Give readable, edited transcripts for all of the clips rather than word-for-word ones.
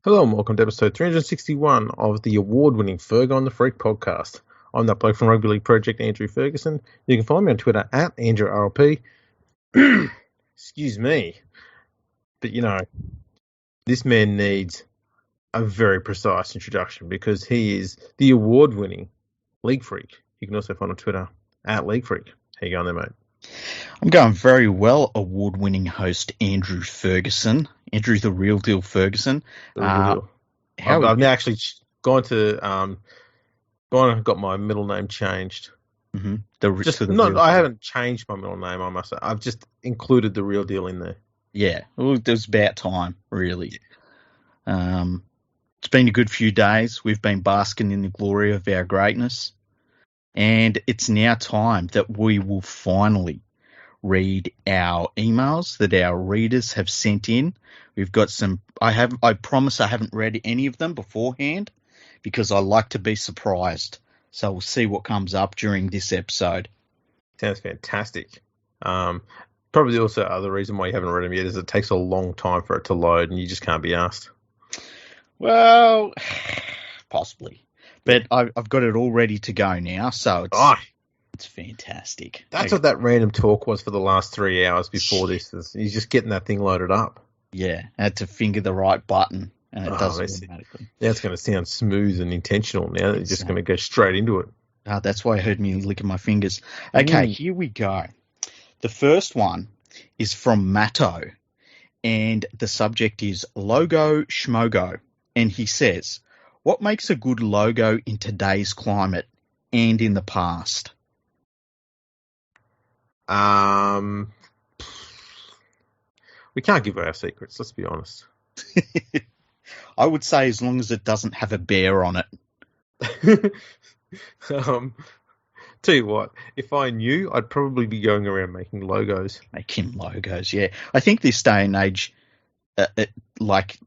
Hello and welcome to episode 361 of the award-winning Fergo on the Freak podcast. I'm that bloke from Rugby League Project, Andrew Ferguson. You can follow me on Twitter at AndrewRLP. Excuse me. But, this man needs a very precise introduction because he is the award-winning League Freak. You can also find on Twitter at League Freak. How you going there, mate? I'm going very well, award-winning host Andrew Ferguson. Andrew, the real deal Ferguson. The real deal. I've now actually gone and got my middle name changed. Mm-hmm. I haven't changed my middle name, I must say. I've just included the real deal in there. Yeah, well, it was about time, really. It's been a good few days. We've been basking in the glory of our greatness. And it's now time that we will finally read our emails that our readers have sent in. We've got some. I promise I haven't read any of them beforehand because I like to be surprised. So we'll see what comes up during this episode. Sounds fantastic. Probably also other reason why you haven't read them yet is it takes a long time for it to load and you just can't be asked. Well, possibly. But I've got it all ready to go now, so it's fantastic. That's what that random talk was for the last 3 hours before this. He's just getting that thing loaded up. Yeah, I had to finger the right button, and it does it automatically. Now it's going to sound smooth and intentional. Now you're just going to go straight into it. That's why I heard me licking my fingers. Okay, Here we go. The first one is from Matto, and the subject is Logo Schmogo, and he says, what makes a good logo in today's climate and in the past? We can't give our secrets, let's be honest. I would say as long as it doesn't have a bear on it. Tell you what, if I knew, I'd probably be going around making logos. Making logos, yeah. I think this day and age, like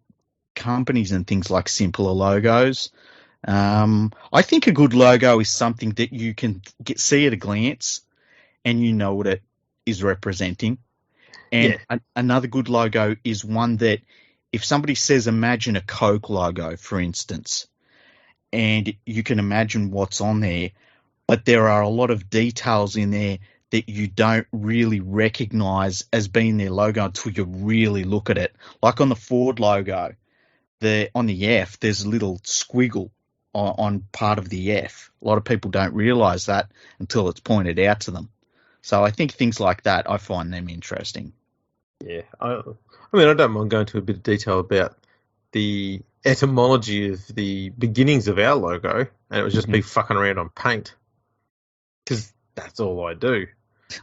companies and things like simpler logos. I think a good logo is something that you can see at a glance and you know what it is representing. And another good logo is one that if somebody says, imagine a Coke logo, for instance, and you can imagine what's on there, but there are a lot of details in there that you don't really recognize as being their logo until you really look at it. Like on the Ford logo, on the F, there's a little squiggle on part of the F. A lot of people don't realize that until it's pointed out to them. So I think things like that, I find them interesting. Yeah, I don't mind going into a bit of detail about the etymology of the beginnings of our logo, and it was just me fucking around on paint, because that's all I do.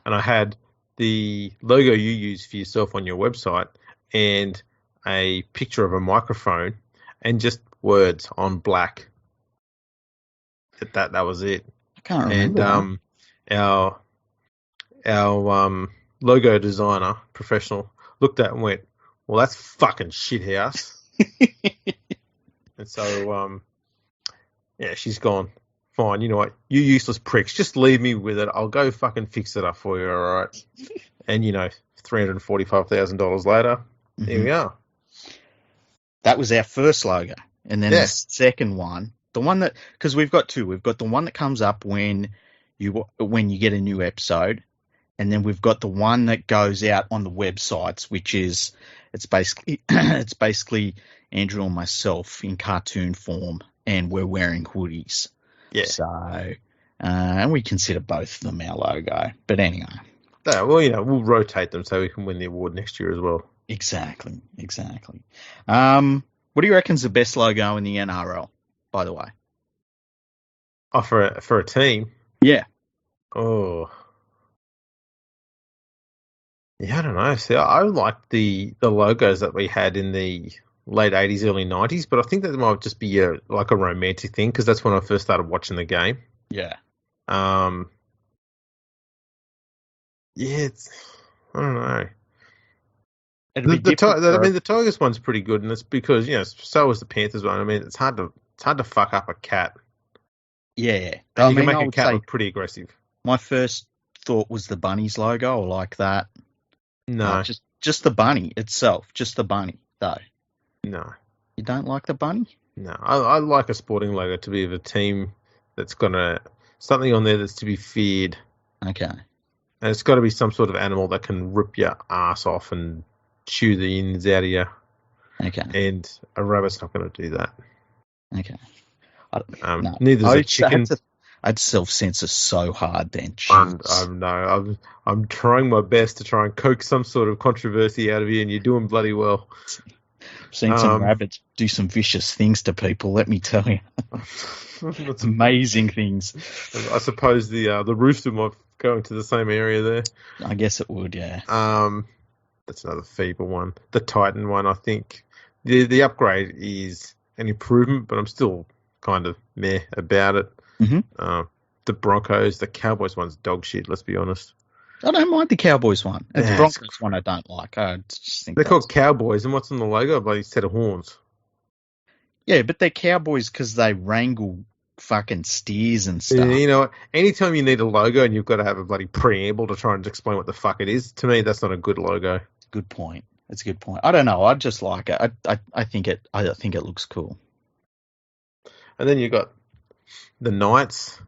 And I had the logo you use for yourself on your website, and a picture of a microphone, and just words on black. That was it. I can't remember. And our logo designer, professional, looked at it and went, well, that's fucking shithouse. And so, she's gone, fine, you know what, you useless pricks, just leave me with it. I'll go fucking fix it up for you, all right? And, $345,000 later, here we are. That was our first logo. And then the second one, the one that, because we've got two. We've got the one that comes up when you get a new episode. And then we've got the one that goes out on the websites, which is it's basically Andrew and myself in cartoon form, and we're wearing hoodies. Yeah. So, and we consider both of them our logo. But anyway. Yeah, well, we'll rotate them so we can win the award next year as well. Exactly. What do you reckon's the best logo in the NRL, by the way? Oh, for a team? Yeah. Oh. Yeah, I don't know. See, I like the logos that we had in the late 80s, early 90s, but I think that might just be a romantic thing because that's when I first started watching the game. Yeah. I don't know. The Tigers one's pretty good, and it's because so is the Panthers one. I mean, it's hard to fuck up a cat. Yeah, you can make a cat look pretty aggressive. My first thought was the Bunnies logo. I like that. No, just the bunny itself, just the bunny though. No. You don't like the bunny? No, I like a sporting logo to be of a team that's got something on there that's to be feared. Okay. And it's got to be some sort of animal that can rip your ass off and chew the ins out of you. Okay. And a rabbit's not going to do that. Okay. No. Neither's a chicken. I'd self-censor so hard then. I'm trying my best to try and coax some sort of controversy out of you, and you're doing bloody well. I've seen some rabbits do some vicious things to people, let me tell you. Amazing things. I suppose the rooster might go into the same area there. I guess it would, yeah. That's another feeble one. The Titan one, I think. The upgrade is an improvement, but I'm still kind of meh about it. Mm-hmm. The Broncos, the Cowboys one's dog shit, let's be honest. I don't mind the Cowboys one. It's the Broncos one I don't like. I just think they're called Cowboys, and what's on the logo? A bloody set of horns. Yeah, but they're Cowboys because they wrangle fucking steers and stuff. You know what? Anytime you need a logo and you've got to have a bloody preamble to try and explain what the fuck it is, to me, that's not a good logo. Good point. It's a good point. I don't know. I just like it. I think it looks cool. And then you got the Knights.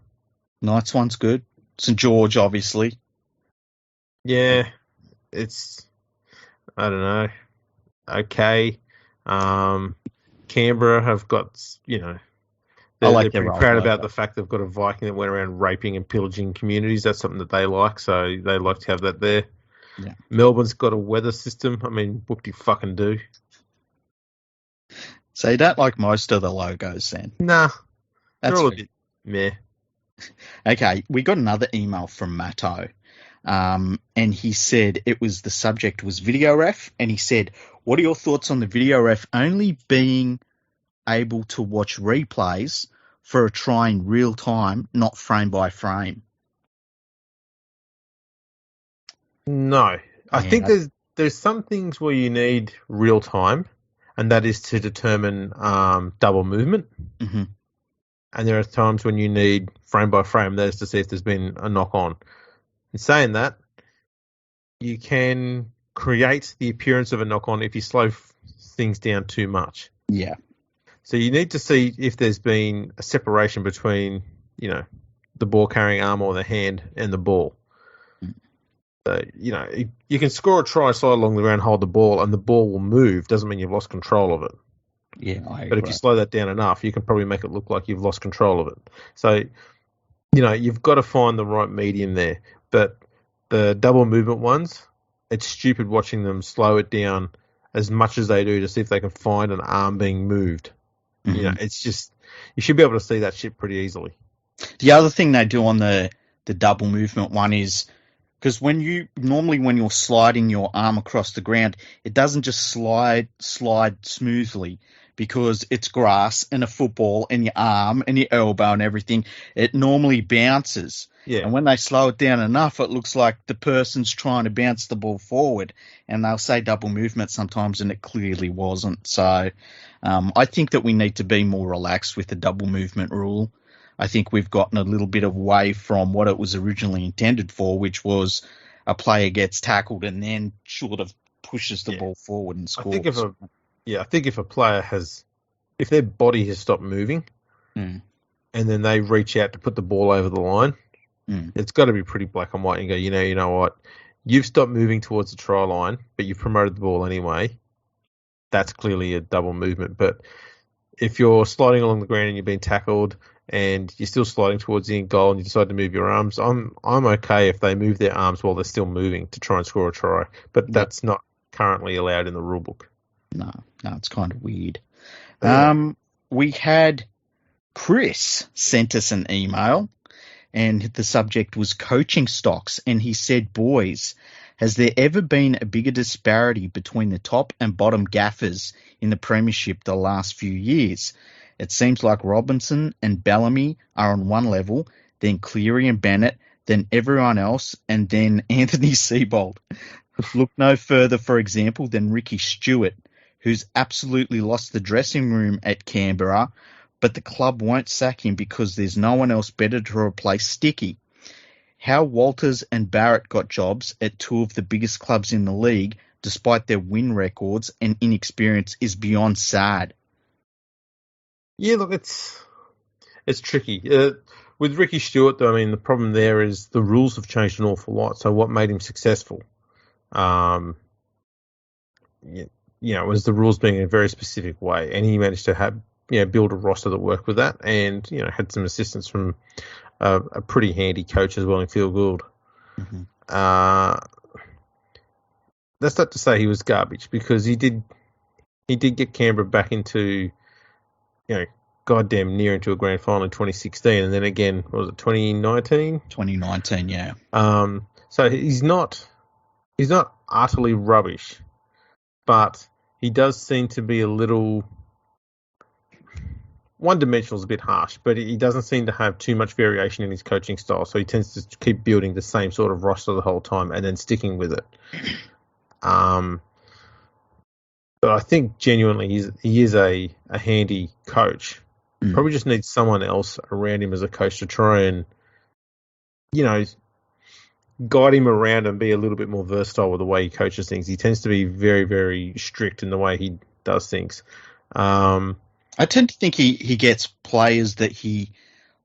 Knights one's good. St. George, obviously. Yeah, it's, I don't know, okay. Canberra have got, they're pretty proud about the fact they've got a Viking that went around raping and pillaging communities. That's something that they like, so they like to have that there. Yeah. Melbourne's got a weather system. I mean, whoop-de-fucking do. So you don't like most of the logos then? Nah. That's they're all a bit meh. Okay, we got another email from Matto. And he said the subject was video ref, and he said, what are your thoughts on the video ref only being able to watch replays for a try in real time, not frame by frame? No. I think there's some things where you need real time, and that is to determine double movement. Mm-hmm. And there are times when you need frame by frame, that is to see if there's been a knock on. In saying that, you can create the appearance of a knock on if you slow things down too much. Yeah. So you need to see if there's been a separation between, the ball carrying arm or the hand and the ball. So, you can score a try, slide along the ground, hold the ball, and the ball will move. Doesn't mean you've lost control of it. Yeah, I agree. But if you slow that down enough, you can probably make it look like you've lost control of it. So, you've got to find the right medium there. But the double movement ones, it's stupid watching them slow it down as much as they do to see if they can find an arm being moved. Mm-hmm. It's just, you should be able to see that shit pretty easily. The other thing they do on the double movement one is, because when you're sliding your arm across the ground, it doesn't just slide smoothly because it's grass and a football and your arm and your elbow and everything. It normally bounces. Yeah. And when they slow it down enough, it looks like the person's trying to bounce the ball forward, and they'll say double movement sometimes, and it clearly wasn't. So I think that we need to be more relaxed with the double movement rule. I think we've gotten a little bit away from what it was originally intended for, which was a player gets tackled and then sort of pushes the ball forward and scores. I think if a player if their body has stopped moving and then they reach out to put the ball over the line, it's got to be pretty black and white and go, you know what, you've stopped moving towards the try line, but you've promoted the ball anyway. That's clearly a double movement. But if you're sliding along the ground and you've been tackled and you're still sliding towards the end goal and you decide to move your arms, I'm okay if they move their arms while they're still moving to try and score a try. But that's not currently allowed in the rule book. No, it's kind of weird. We had Chris sent us an email, and the subject was coaching stocks, and he said, boys, has there ever been a bigger disparity between the top and bottom gaffers in the premiership the last few years? It seems like Robinson and Bellamy are on one level, then Cleary and Bennett, then everyone else, and then Anthony Seibold. Look no further, for example, than Ricky Stewart, who's absolutely lost the dressing room at Canberra, but the club won't sack him because there's no one else better to replace Sticky. How Walters and Barrett got jobs at two of the biggest clubs in the league, despite their win records and inexperience, is beyond sad. Yeah, look, it's tricky. With Ricky Stewart, though, I mean, the problem there is the rules have changed an awful lot. So what made him successful? Was the rules being in a very specific way, and he managed to have build a roster that worked with that, and had some assistance from a pretty handy coach as well in Phil Gould. Mm-hmm. That's not to say he was garbage, because he did get Canberra back into goddamn near into a grand final in 2016, and then again, what was it, 2019? 2019, yeah. So he's not utterly rubbish, but he does seem to be a little one-dimensional is a bit harsh, but he doesn't seem to have too much variation in his coaching style, so he tends to keep building the same sort of roster the whole time and then sticking with it. But I think genuinely he is a handy coach. Probably just needs someone else around him as a coach to try and, guide him around and be a little bit more versatile with the way he coaches things. He tends to be very, very strict in the way he does things. I tend to think he gets players that he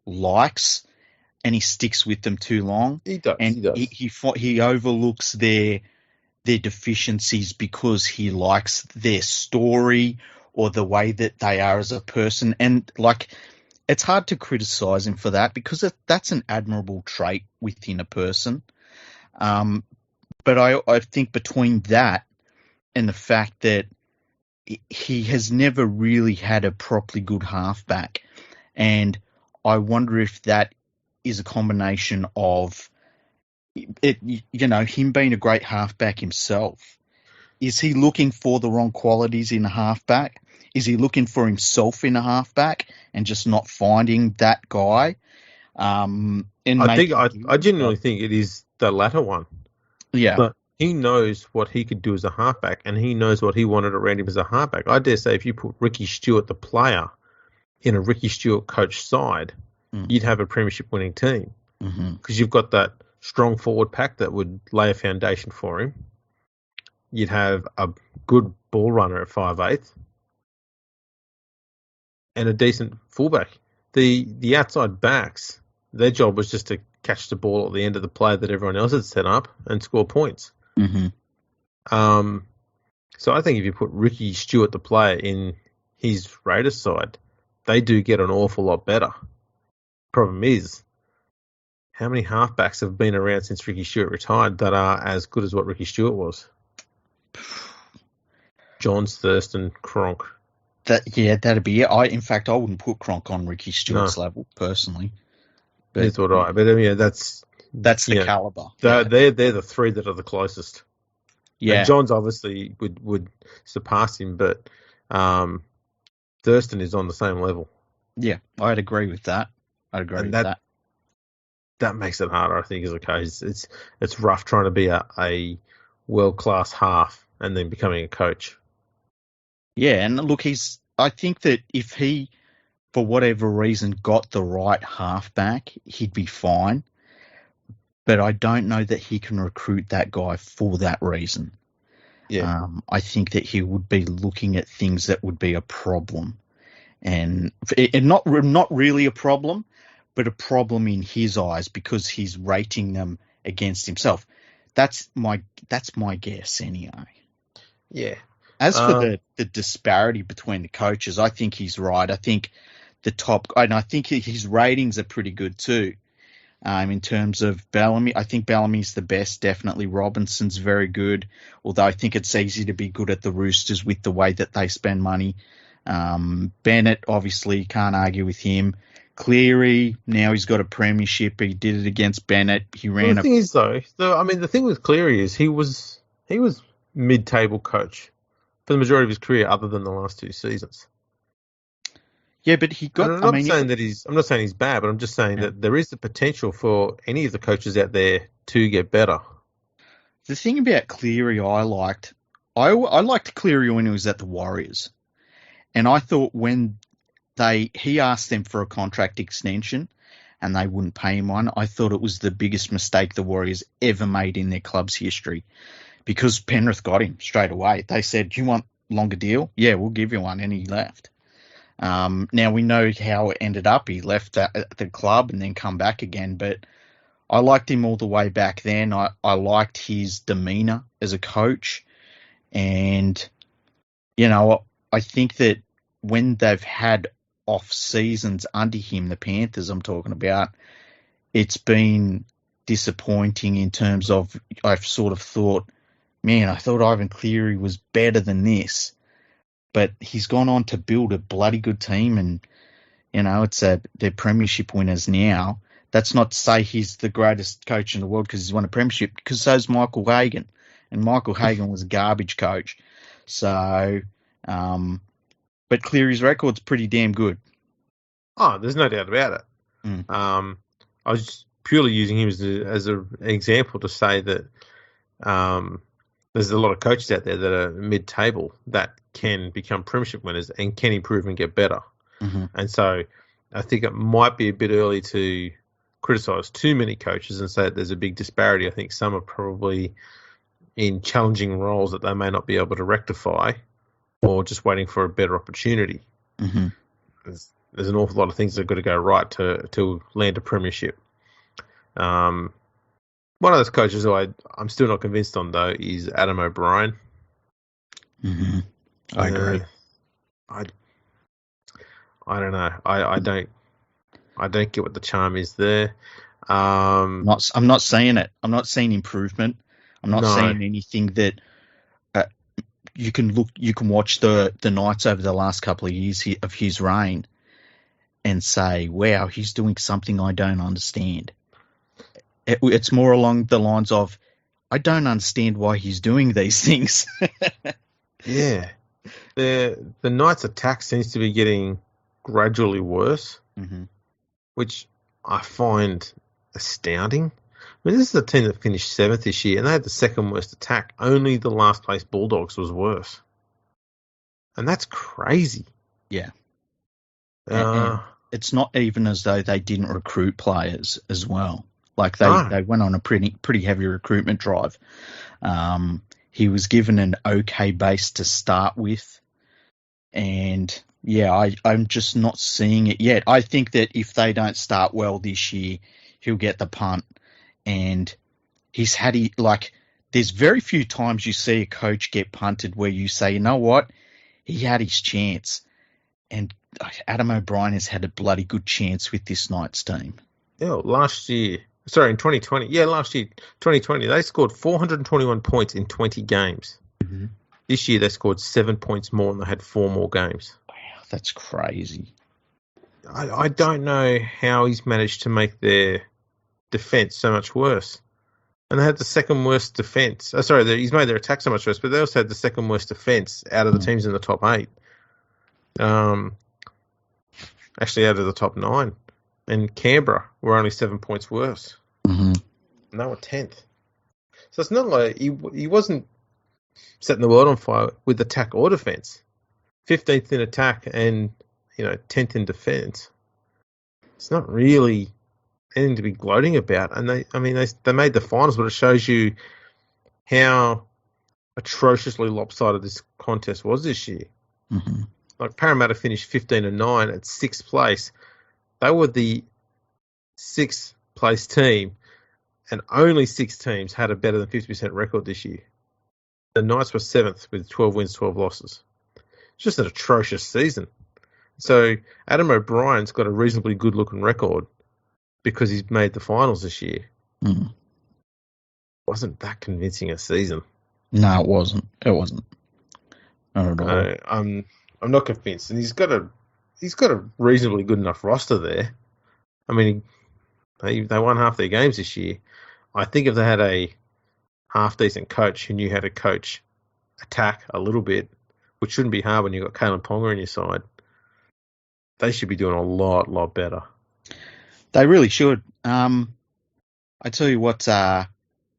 likes and he sticks with them too long. He does. And he does. He overlooks their deficiencies because he likes their story or the way that they are as a person. And it's hard to criticize him for that, because that's an admirable trait within a person. But I think between that and the fact that he has never really had a properly good halfback, and I wonder if that is a combination of him being a great halfback himself. Is he looking for the wrong qualities in a halfback? Is he looking for himself in a halfback and just not finding that guy? I genuinely think it is the latter one. Yeah. But he knows what he could do as a halfback, and he knows what he wanted around him as a halfback. I dare say if you put Ricky Stewart, the player, in a Ricky Stewart coach side, you'd have a premiership winning team, because you've got that strong forward pack that would lay a foundation for him. You'd have a good ball runner at 5'8", and a decent fullback. The outside backs, their job was just to catch the ball at the end of the play that everyone else had set up and score points. So I think if you put Ricky Stewart, the player, in his Raiders side, they do get an awful lot better. Problem is, how many halfbacks have been around since Ricky Stewart retired that are as good as what Ricky Stewart was? Johns, Thurston, Cronk. That'd be it. In fact, I wouldn't put Cronk on Ricky Stewart's level personally. But, that's what I. But that's the caliber. They're the three that are the closest. Yeah, and Johns obviously would surpass him, but Thurston is on the same level. Yeah, I'd agree with that. That makes it harder, I think, as a coach. It's rough trying to be a world-class half and then becoming a coach. Yeah, and look, I think that if he, for whatever reason, got the right halfback, he'd be fine. But I don't know that he can recruit that guy for that reason. Yeah. I think that he would be looking at things that would be a problem. And not really a problem, but a problem in his eyes, because he's rating them against himself. That's my guess anyway. Yeah. As for the disparity between the coaches, I think he's right. I think I think his ratings are pretty good too. In terms of Bellamy, I think Bellamy's the best. Definitely Robinson's very good, although I think it's easy to be good at the Roosters with the way that they spend money. Bennett, obviously, can't argue with him. Cleary, now he's got a premiership. He did it against Bennett. He ran. The thing is, though, the thing with Cleary is he was mid-table coach for the majority of his career, other than the last two seasons. Yeah, but he got. I'm not saying he's bad, but I'm just saying that there is the potential for any of the coaches out there to get better. The thing about Cleary, I liked Cleary when he was at the Warriors, and I thought when he asked them for a contract extension, and they wouldn't pay him one, I thought it was the biggest mistake the Warriors ever made in their club's history, because Penrith got him straight away. They said, "Do you want longer deal? Yeah, we'll give you one," and he left. Now we know how it ended up. He left the club and then come back again, but I liked him all the way back then. I liked his demeanour as a coach. And, I think that when they've had off seasons under him, the Panthers I'm talking about, it's been disappointing in terms of I've sort of thought, man, I thought Ivan Cleary was better than this. But he's gone on to build a bloody good team and, they're premiership winners now. That's not to say he's the greatest coach in the world because he's won a premiership, because so's Michael Hagan. And Michael Hagan was a garbage coach. So, but Cleary's record's pretty damn good. Oh, there's no doubt about it. Mm. I was just purely using him as an example to say that there's a lot of coaches out there that are mid-table that can become premiership winners and can improve and get better. Mm-hmm. And so I think it might be a bit early to criticise too many coaches and say that there's a big disparity. I think some are probably in challenging roles that they may not be able to rectify, or just waiting for a better opportunity. Mm-hmm. There's an awful lot of things that have got to go right to land a premiership. One of those coaches who I'm still not convinced on, though, is Adam O'Brien. Mm-hmm. I agree. I don't know. I don't get what the charm is there. I'm not seeing it. I'm not seeing improvement. I'm not seeing anything that you can watch the Knights over the last couple of years of his reign and say, wow, he's doing something I don't understand. It's more along the lines of, I don't understand why he's doing these things. Yeah. The Knights' attack seems to be getting gradually worse, mm-hmm. which I find astounding. I mean, this is a team that finished 7th this year, and they had the second worst attack. Only the last place Bulldogs was worse. And that's crazy. Yeah. And it's not even as though they didn't recruit players as well. Like they went on a pretty heavy recruitment drive. He was given an okay base to start with. And yeah, I'm just not seeing it yet. I think that if they don't start well this year, he'll get the punt. And there's very few times you see a coach get punted where you say, you know what, he had his chance. And Adam O'Brien has had a bloody good chance with this Knights team. Yeah, in 2020. Yeah, last year, 2020, they scored 421 points in 20 games. Mm-hmm. This year, they scored 7 points more and they had 4 more games. Wow, that's crazy. I don't know how he's managed to make their defence so much worse. And they had the second worst defence. He's made their attack so much worse, but they also had the second worst defence out of the teams in the top 8. Actually, out of the top 9. And Canberra were only 7 points worse. Mm-hmm. And they were 10th. So it's not like he wasn't setting the world on fire with attack or defence. 15th in attack and 10th in defence. It's not really anything to be gloating about. And they made the finals, but it shows you how atrociously lopsided this contest was this year. Mm-hmm. Like Parramatta finished 15-9 at 6th place. They were the 6th place team, and only 6 teams had a better than 50% record this year. The Knights were 7th with 12 wins, 12 losses. It's just an atrocious season. So Adam O'Brien's got a reasonably good looking record because he's made the finals this year. Mm. Wasn't that convincing a season? No, it wasn't. Not at all. I'm not convinced, and he's got a reasonably good enough roster there. I mean, they won half their games this year. I think if they had a half decent coach who knew how to coach attack a little bit, which shouldn't be hard when you've got Kalen Ponga on your side, they should be doing a lot better. They really should. I tell you what, up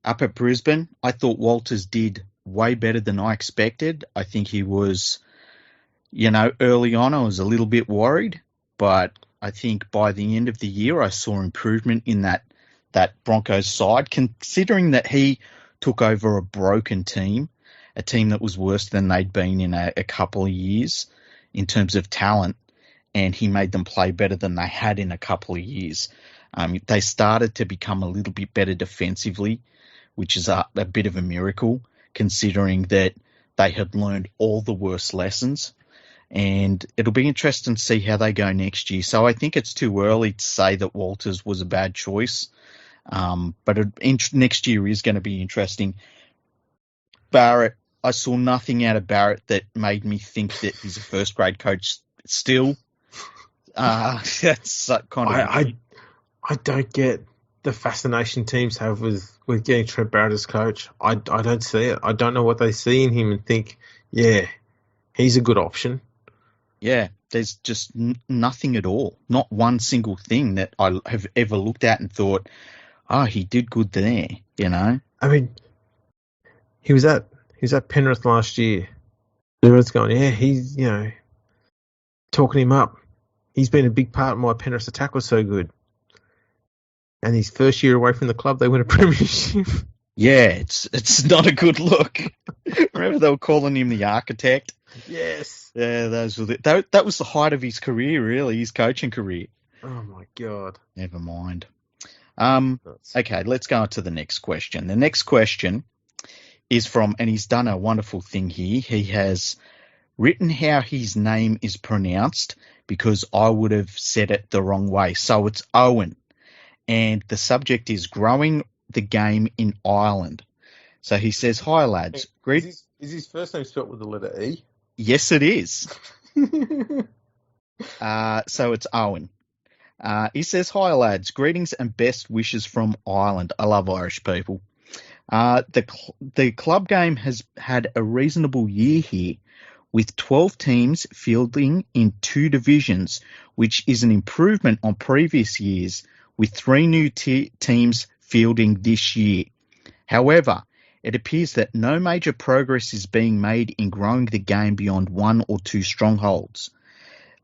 at Brisbane, I thought Walters did way better than I expected. I think he was, early on I was a little bit worried, but I think by the end of the year I saw improvement in that Broncos side, considering that he took over a broken team, a team that was worse than they'd been in a couple of years in terms of talent. and he made them play better than they had in a couple of years. They started to become a little bit better defensively, which is a bit of a miracle considering that they had learned all the worst lessons. And it'll be interesting to see how they go next year. So I think it's too early to say that Walters was a bad choice. But next year is going to be interesting. Barrett, I saw nothing out of Barrett that made me think that he's a first grade coach still. That's kind of... I don't get the fascination teams have with getting Trent Barrett as coach. I don't see it. I don't know what they see in him and think, yeah, he's a good option. Yeah, there's just nothing at all. Not one single thing that I have ever looked at and thought, he did good there, you know? I mean, he was at Penrith last year. Everyone's going, yeah, he's, talking him up. He's been a big part of why Penrith's attack was so good. And his first year away from the club, they win a premiership. Yeah, it's not a good look. Remember they were calling him the architect? Yes. Yeah, that was the height of his career, really, his coaching career. Oh, my God. Never mind. Okay, let's go on to the next question. The next question is from, and he's done a wonderful thing here. He has written how his name is pronounced because I would have said it the wrong way. So it's Owen. And the subject is growing the game in Ireland. So he says, hi, lads. Is his first name spelled with the letter E? Yes, it is. So it's Owen. He says, hi, lads. Greetings and best wishes from Ireland. I love Irish people. The club game has had a reasonable year here, with 12 teams fielding in 2 divisions, which is an improvement on previous years, with 3 new teams fielding this year. However, it appears that no major progress is being made in growing the game beyond 1 or 2 strongholds.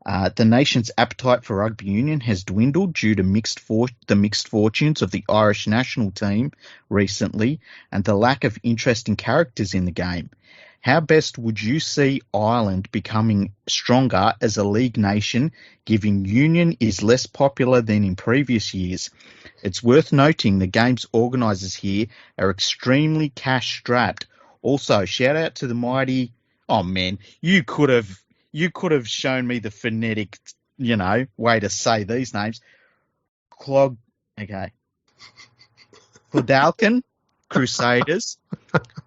The nation's appetite for rugby union has dwindled due to the mixed fortunes of the Irish national team recently and the lack of interesting characters in the game. How best would you see Ireland becoming stronger as a league nation, given union is less popular than in previous years? It's worth noting the game's organisers here are extremely cash-strapped. Also, shout out to the mighty... Oh, man, you could have shown me the phonetic, way to say these names. Clodalkin Crusaders,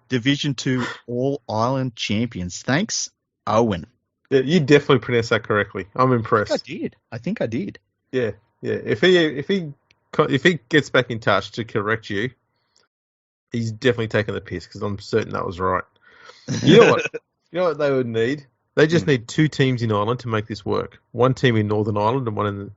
Division 2 All-Ireland champions. Thanks, Owen. Yeah, you definitely pronounced that correctly. I'm impressed. I think I did. Yeah. If he gets back in touch to correct you, he's definitely taking the piss because I'm certain that was right. You know what? You know what they would need? They just need 2 teams in Ireland to make this work. 1 team in Northern Ireland and one in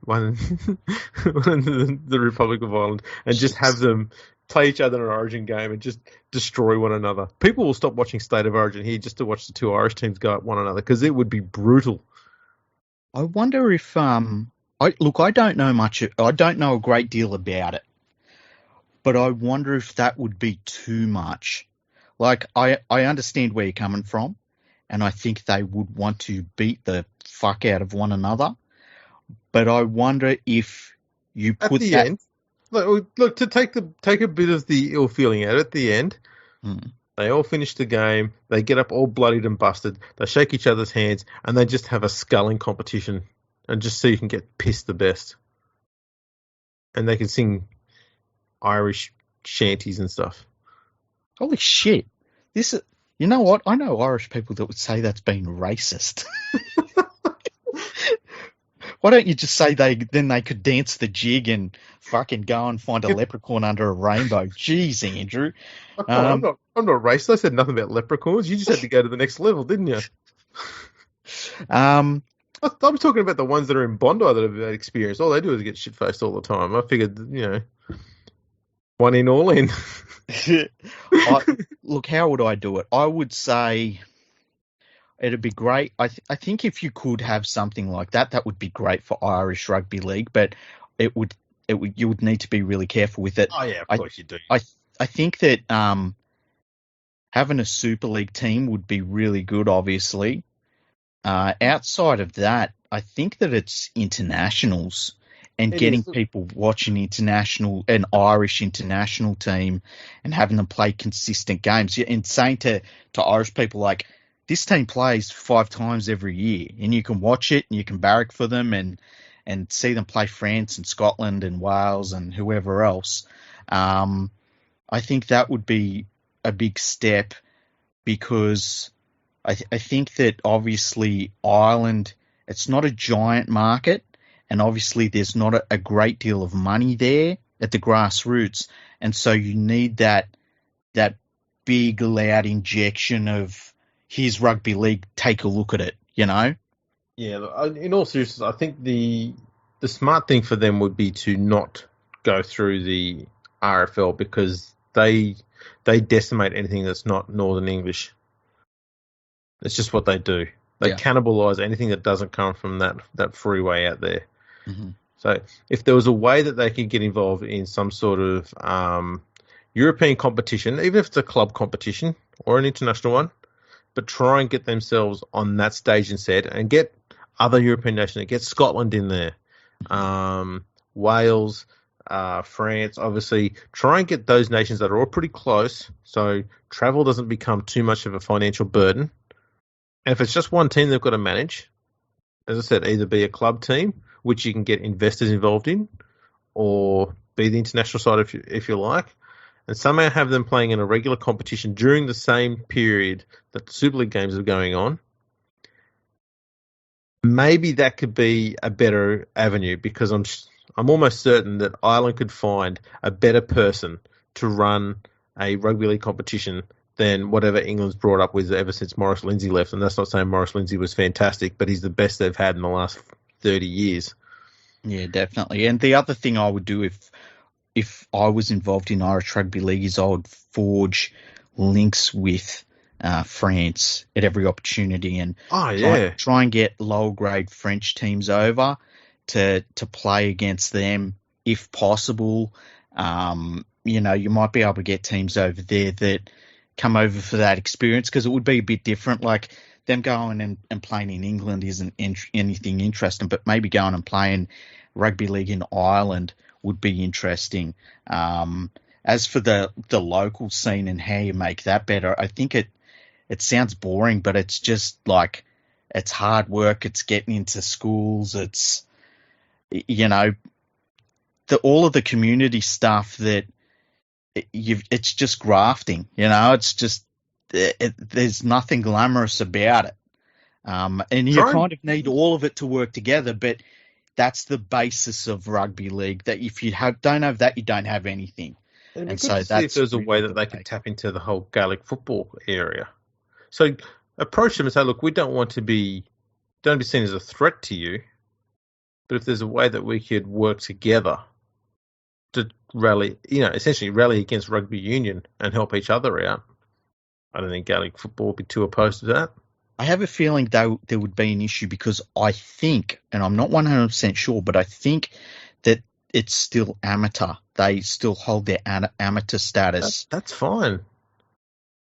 the Republic of Ireland, and just have them play each other in an Origin game and just destroy one another. People will stop watching State of Origin here just to watch the 2 Irish teams go at one another because it would be brutal. I wonder if I don't know much. I don't know a great deal about it, but I wonder if that would be too much. Like I understand where you're coming from. And I think they would want to beat the fuck out of one another. But I wonder if you put at the end. Look, to take a bit of the ill feeling out at the end, they all finish the game. They get up all bloodied and busted. They shake each other's hands, and they just have a sculling competition, and just see who can get pissed the best. And they can sing Irish shanties and stuff. Holy shit! You know what? I know Irish people that would say that's being racist. Why don't you just say they could dance the jig and fucking go and find a leprechaun under a rainbow? Jeez, Andrew. I'm not racist. I said nothing about leprechauns. You just had to go to the next level, didn't you? I'm talking about the ones that are in Bondi that have that experience. All they do is get shit-faced all the time. I figured, one in, all in. Look, how would I do it? I would say it'd be great. I think if you could have something like that, that would be great for Irish Rugby League, but you would need to be really careful with it. Oh, yeah, of course you do. I think that having a Super League team would be really good, obviously. Outside of that, I think that it's internationals and It getting is. people watching an Irish international team and having them play consistent games. And saying to Irish people, like, this team plays 5 times every year and you can watch it and you can barrack for them and see them play France and Scotland and Wales and whoever else. I think that would be a big step because I think that obviously Ireland, it's not a giant market, and obviously there's not a great deal of money there at the grassroots, and so you need that big loud injection of here's rugby league, take a look at it, you know? Yeah, look, in all seriousness, I think the smart thing for them would be to not go through the RFL because they decimate anything that's not Northern English. It's just what they do. They Yeah. cannibalise anything that doesn't come from that freeway out there. Mm-hmm. So if there was a way that they could get involved in some sort of European competition, even if it's a club competition or an international one, but try and get themselves on that stage and set and get other European nations, get Scotland in there, Wales, France, obviously, try and get those nations that are all pretty close so travel doesn't become too much of a financial burden. And if it's just one team they've got to manage, as I said, either be a club team, which you can get investors involved in, or be the international side if you like, and somehow have them playing in a regular competition during the same period that the Super League games are going on. Maybe that could be a better avenue because I'm almost certain that Ireland could find a better person to run a rugby league competition than whatever England's brought up with ever since Maurice Lindsay left. And that's not saying Maurice Lindsay was fantastic, but he's the best they've had in the last 30 years. Yeah, definitely. And the other thing I would do if I was involved in Irish Rugby League is I would forge links with France at every opportunity and try and get lower grade French teams over to play against them if possible. You might be able to get teams over there that come over for that experience because it would be a bit different. Like them going and playing in England isn't anything interesting, but maybe going and playing rugby league in Ireland would be interesting. As for the local scene and how you make that better, I think it sounds boring, but it's just like it's hard work. It's getting into schools. It's all of the community stuff that it's just grafting. It's just there's nothing glamorous about it. And you kind of need all of it to work together, but that's the basis of rugby league. That if you don't have that, you don't have anything. It'd be good to see if there's a way that they could tap into the whole Gaelic football area. So approach them and say, look, we don't be seen as a threat to you, but if there's a way that we could work together to essentially rally against rugby union and help each other out, I don't think Gaelic football would be too opposed to that. I have a feeling there would be an issue because I think, and I'm not 100% sure, but I think that it's still amateur. They still hold their amateur status. That's fine.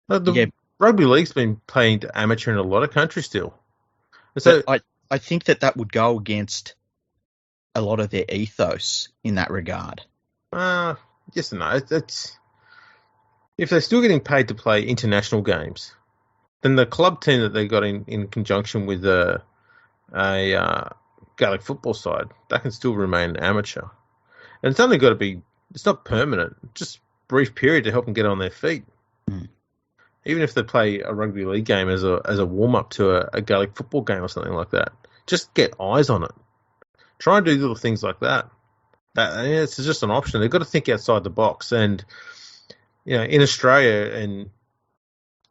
Rugby league's been playing amateur in a lot of countries still. So I think that would go against a lot of their ethos in that regard. Yes and no. It's if they're still getting paid to play international games, then the club team that they got in conjunction with a Gaelic football side, that can still remain amateur. And it's only got to be, it's not permanent, just brief period to help them get on their feet. Mm. Even if they play a rugby league game as a warm-up to a Gaelic football game or something like that, just get eyes on it. Try and do little things like that. It's just an option. They've got to think outside the box. And, in Australia, and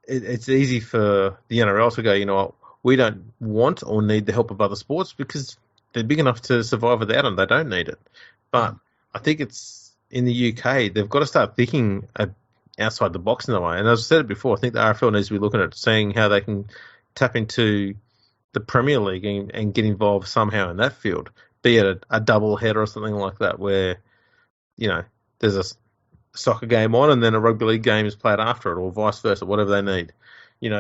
it's easy for the NRL to go, we don't want or need the help of other sports because they're big enough to survive without them. They don't need it. But I think it's in the UK, they've got to start thinking outside the box in a way. And as I said it before, I think the RFL needs to be looking at seeing how they can tap into the Premier League and get involved somehow in that field, be it a double header or something like that where, there's a soccer game on and then a rugby league game is played after it or vice versa, whatever they need.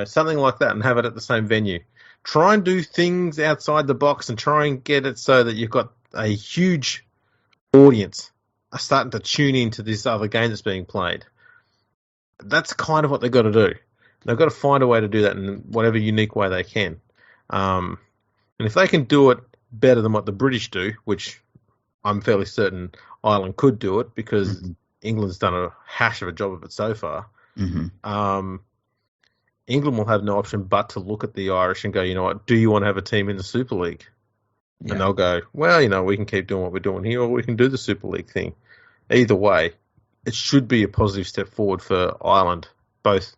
Something like that and have it at the same venue. try and do things outside the box and try and get it so that you've got a huge audience are starting to tune into this other game that's being played. That's kind of what they've got to do. They've got to find a way to do that in whatever unique way they can. And if they can do it better than what the British do, which I'm fairly certain Ireland could do it because England's done a hash of a job of it so far, England will have no option but to look at the Irish and go, you know what, do you want to have a team in the Super League? Yeah. And they'll go, well, you know, we can keep doing what we're doing here or we can do the Super League thing. Either way, it should be a positive step forward for Ireland, both,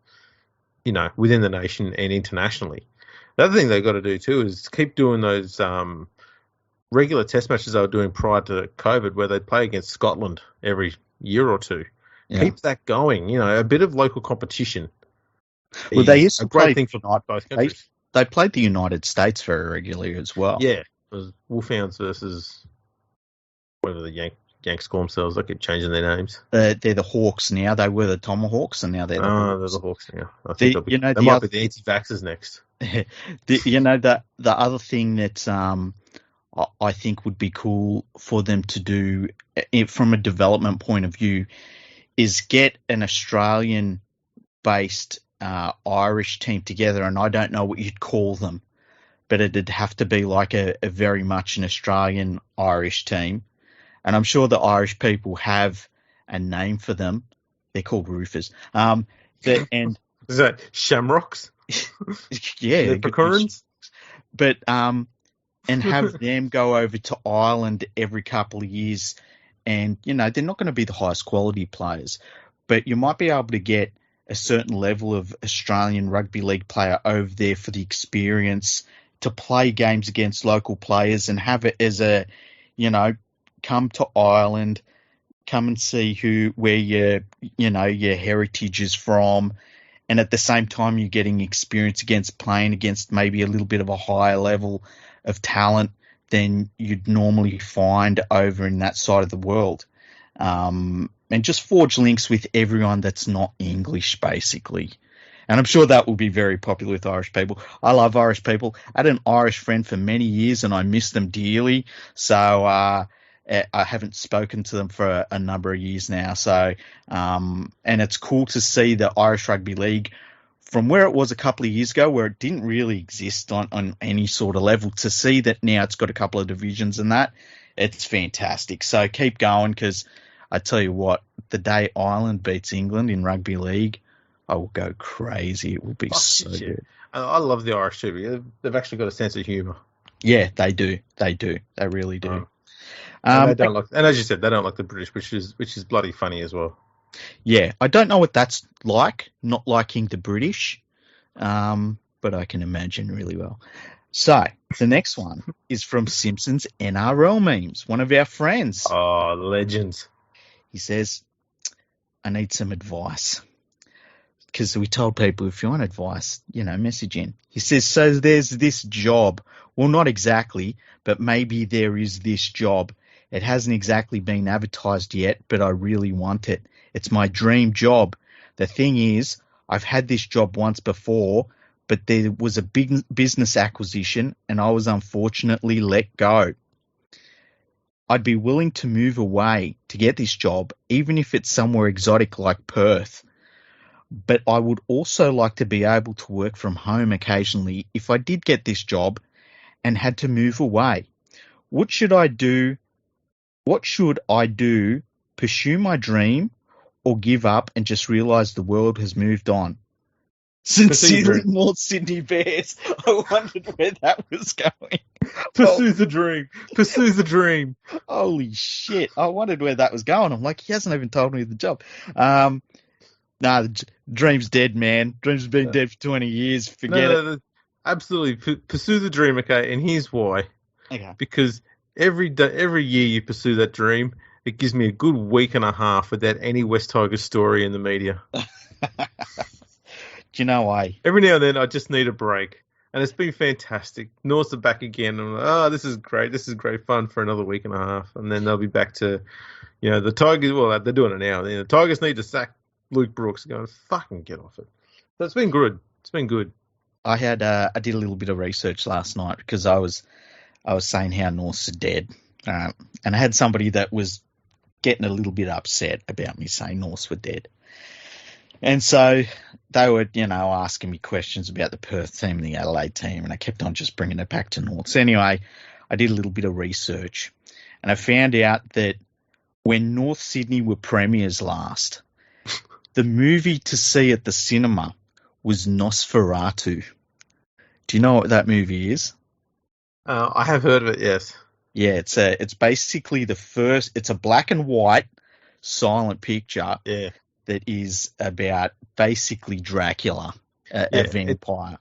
you know, within the nation and internationally. The other thing they've got to do too is keep doing those regular test matches they were doing prior to COVID where they'd play against Scotland every year or two. Yeah. Keep that going, you know, a bit of local competition. Well, they used to a great thing for both countries. They played the United States very regularly as well. Yeah, it was Wolfhounds versus whatever the Yanks call themselves. They keep changing their names. They're the Hawks now. They were the Tomahawks, and now they're the Hawks. They're the Hawks now. I think they might be the anti-vaxxers next. The other thing that I think would be cool for them to do from a development point of view is get an Australian-based Irish team together, and I don't know what you'd call them, but it'd have to be like a very much an Australian-Irish team. And I'm sure the Irish people have a name for them. They're called roofers. And is that shamrocks? Yeah, leprechauns. But and have them go over to Ireland every couple of years, and you know they're not going to be the highest quality players, but you might be able to get a certain level of Australian rugby league player over there for the experience to play games against local players and have it as a, you know, come to Ireland, come and see where your heritage is from, and at the same time you're getting experience playing against maybe a little bit of a higher level of talent than you'd normally find over in that side of the world. And just forge links with everyone that's not English, basically. And I'm sure that will be very popular with Irish people. I love Irish people. I had an Irish friend for many years and I miss them dearly. So I haven't spoken to them for a number of years now. So, and it's cool to see the Irish Rugby League from where it was a couple of years ago, where it didn't really exist on any sort of level, to see that now it's got a couple of divisions and that, it's fantastic. So keep going, because I tell you what, the day Ireland beats England in rugby league, I will go crazy. It will be so good. I love the Irish too. They've actually got a sense of humour. Yeah, they do. They do. They really do. And they don't and as you said, they don't like the British, which is bloody funny as well. Yeah, I don't know what that's like, not liking the British, but I can imagine really well. So the next one is from Simpsons NRL memes, one of our friends. Oh, legends. He says, I need some advice. Because we told people, if you want advice, message in. He says, so there's this job. Well, not exactly, but maybe there is this job. It hasn't exactly been advertised yet, but I really want it. It's my dream job. The thing is, I've had this job once before, but there was a big business acquisition and I was unfortunately let go. I'd be willing to move away to get this job, even if it's somewhere exotic like Perth. But I would also like to be able to work from home occasionally if I did get this job and had to move away. What should I do? Pursue my dream or give up and just realise the world has moved on? Sincerely, North Sydney Bears. I wondered where that was going. Pursue the dream. Pursue the dream. Holy shit. I wondered where that was going. I'm like, he hasn't even told me the job. The dream's dead, man. Dream's been dead for 20 years. Forget it. Absolutely. Pursue the dream, okay? And here's why. Okay. Because every year you pursue that dream, it gives me a good week and a half without any West Tigers story in the media. Do you know why? Every now and then I just need a break. And it's been fantastic. Norths are back again. I'm like, this is great. This is great fun for another week and a half. And then they'll be back to, the Tigers. Well, they're doing it now. The Tigers need to sack Luke Brooks. Going, fucking get off it. So it's been good. It's been good. I did a little bit of research last night because I was saying how Norths are dead, and I had somebody that was getting a little bit upset about me saying Norths were dead, and so they were asking me questions about the Perth team and the Adelaide team, and I kept on just bringing it back to Norths. Anyway, I did a little bit of research, and I found out that when North Sydney were premiers last, the movie to see at the cinema was Nosferatu. Do you know what that movie is? I have heard of it, yes. Yeah, it's basically the first. It's a black and white silent picture Yeah. that is about basically Dracula, a vampire.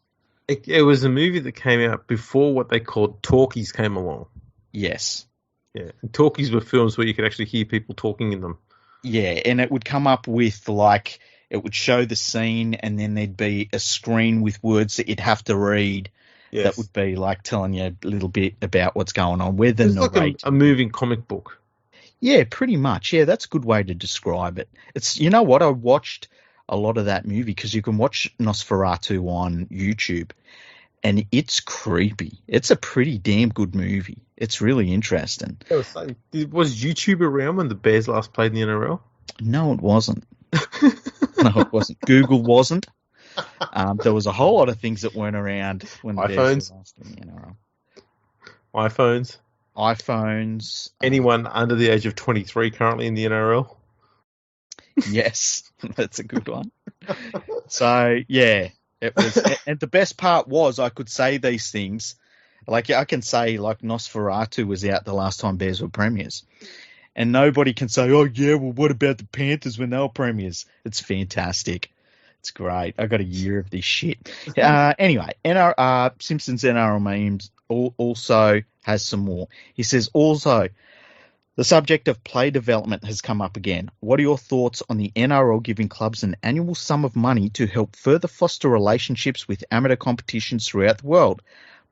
It was a movie that came out before what they called talkies came along. Yes. Yeah, and talkies were films where you could actually hear people talking in them. Yeah, and it would come up with it would show the scene, and then there'd be a screen with words that you'd have to read. Yes. That would be like telling you a little bit about what's going on. Where the narrator, like a moving comic book. Yeah, pretty much. Yeah, that's a good way to describe it. It's I watched a lot of that movie because you can watch Nosferatu on YouTube, and it's creepy. It's a pretty damn good movie. It's really interesting. Was YouTube around when the Bears last played in the NRL? No, it wasn't. No, it wasn't. Google wasn't. There was a whole lot of things that weren't around when the Bears were last in the NRL. iPhones. Anyone under the age of 23 currently in the NRL? Yes, that's a good one. So, yeah, it was. And the best part was I could say these things. Like I can say, like Nosferatu was out the last time Bears were premiers, and nobody can say, "Oh yeah, well, what about the Panthers when they were premiers?" It's fantastic. It's great. I got a year of this shit. Anyway, Simpsons NRL memes also has some more. He says also, the subject of play development has come up again. What are your thoughts on the NRL giving clubs an annual sum of money to help further foster relationships with amateur competitions throughout the world?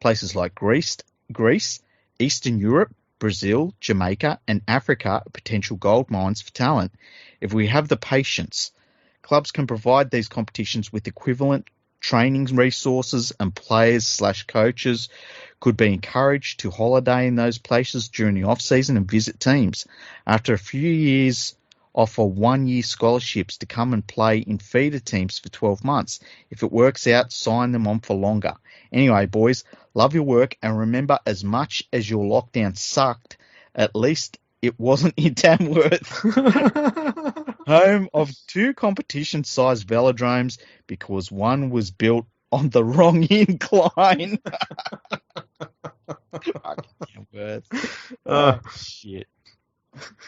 Places like Greece, Eastern Europe, Brazil, Jamaica, and Africa are potential gold mines for talent. If we have the patience, clubs can provide these competitions with equivalent training resources, and players/coaches could be encouraged to holiday in those places during the off-season and visit teams. After a few years, offer 1-year scholarships to come and play in feeder teams for 12 months. If it works out, sign them on for longer. Anyway, boys, love your work, and remember, as much as your lockdown sucked, at least it wasn't in Tamworth, home of 2 competition-sized velodromes, because one was built on the wrong incline. Tamworth. Oh, shit.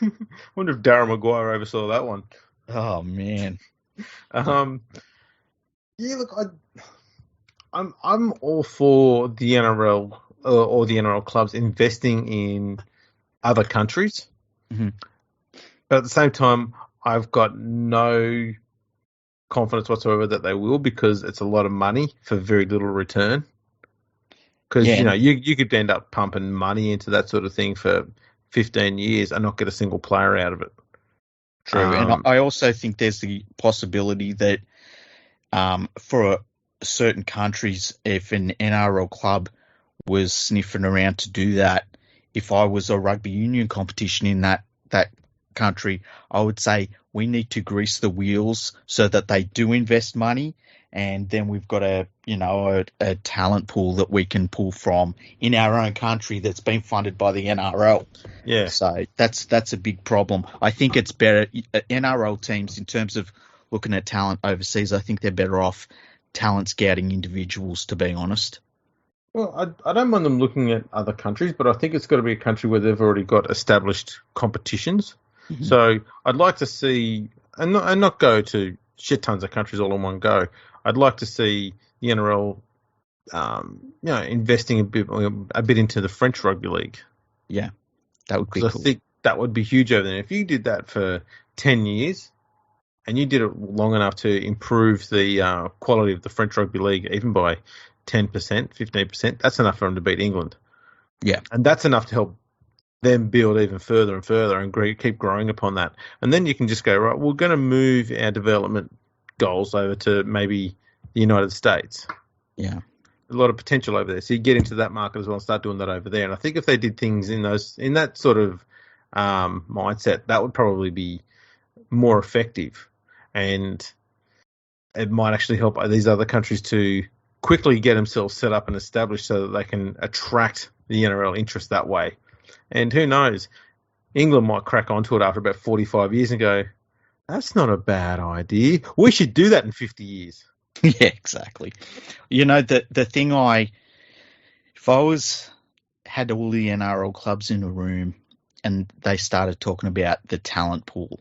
I wonder if Darren Maguire oversaw that one. Oh, man. Yeah, look, I'm all for the NRL or the NRL clubs investing in other countries. Mm-hmm. But at the same time, I've got no confidence whatsoever that they will, because it's a lot of money for very little return. Because, you could end up pumping money into that sort of thing for 15 years and not get a single player out of it. True. And I also think there's the possibility that for certain countries, if an NRL club was sniffing around to do that, if I was a rugby union competition in that country, I would say we need to grease the wheels so that they do invest money, and then we've got a talent pool that we can pull from in our own country that's been funded by the NRL. Yeah. So that's a big problem. I think it's better NRL teams, in terms of looking at talent overseas, I think they're better off talent scouting individuals, to be honest. Well, I don't mind them looking at other countries, but I think it's got to be a country where they've already got established competitions. Mm-hmm. So I'd like to see, and not go to shit tons of countries all in one go. I'd like to see the NRL, investing a bit into the French Rugby League. Yeah, that would be cool. I think that would be huge over there. If you did that for 10 years, and you did it long enough to improve the quality of the French Rugby League, even by 10%, 15%, that's enough for them to beat England. Yeah. And that's enough to help them build even further and further and keep growing upon that. And then you can just go, right, we're going to move our development goals over to maybe the United States. Yeah. a lot of potential over there. So you get into that market as well and start doing that over there. And I think if they did things in that sort of mindset, that would probably be more effective, and it might actually help these other countries to quickly get themselves set up and established so that they can attract the NRL interest that way. And who knows, England might crack onto it after about 45 years and go, that's not a bad idea. We should do that in 50 years. Yeah, exactly. You know, the thing if I had all the NRL clubs in a room and they started talking about the talent pool,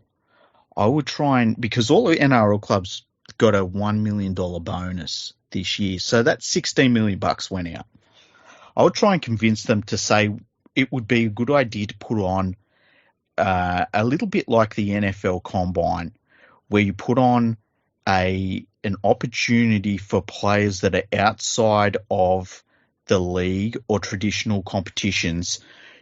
I would try because all the NRL clubs got a $1 million bonus this year. So that $16 million went out. I would try and convince them to say it would be a good idea to put on a little bit like the NFL Combine, where you put on an opportunity for players that are outside of the league or traditional competitions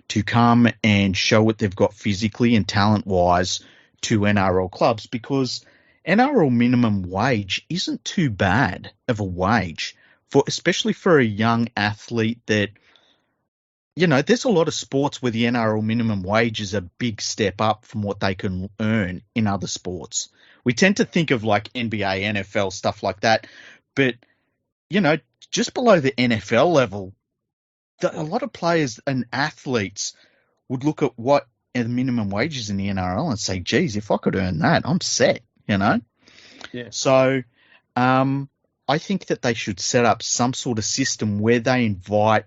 to come and show what they've got physically and talent-wise to NRL clubs, because NRL minimum wage isn't too bad of a wage, especially for a young athlete that, you know, there's a lot of sports where the NRL minimum wage is a big step up from what they can earn in other sports. We tend to think of like NBA, NFL, stuff like that. But, you know, just below the NFL level, a lot of players and athletes would look at what the minimum wages in the NRL and say, geez, if I could earn that, I'm set, you know? Yeah. So I think that they should set up some sort of system where they invite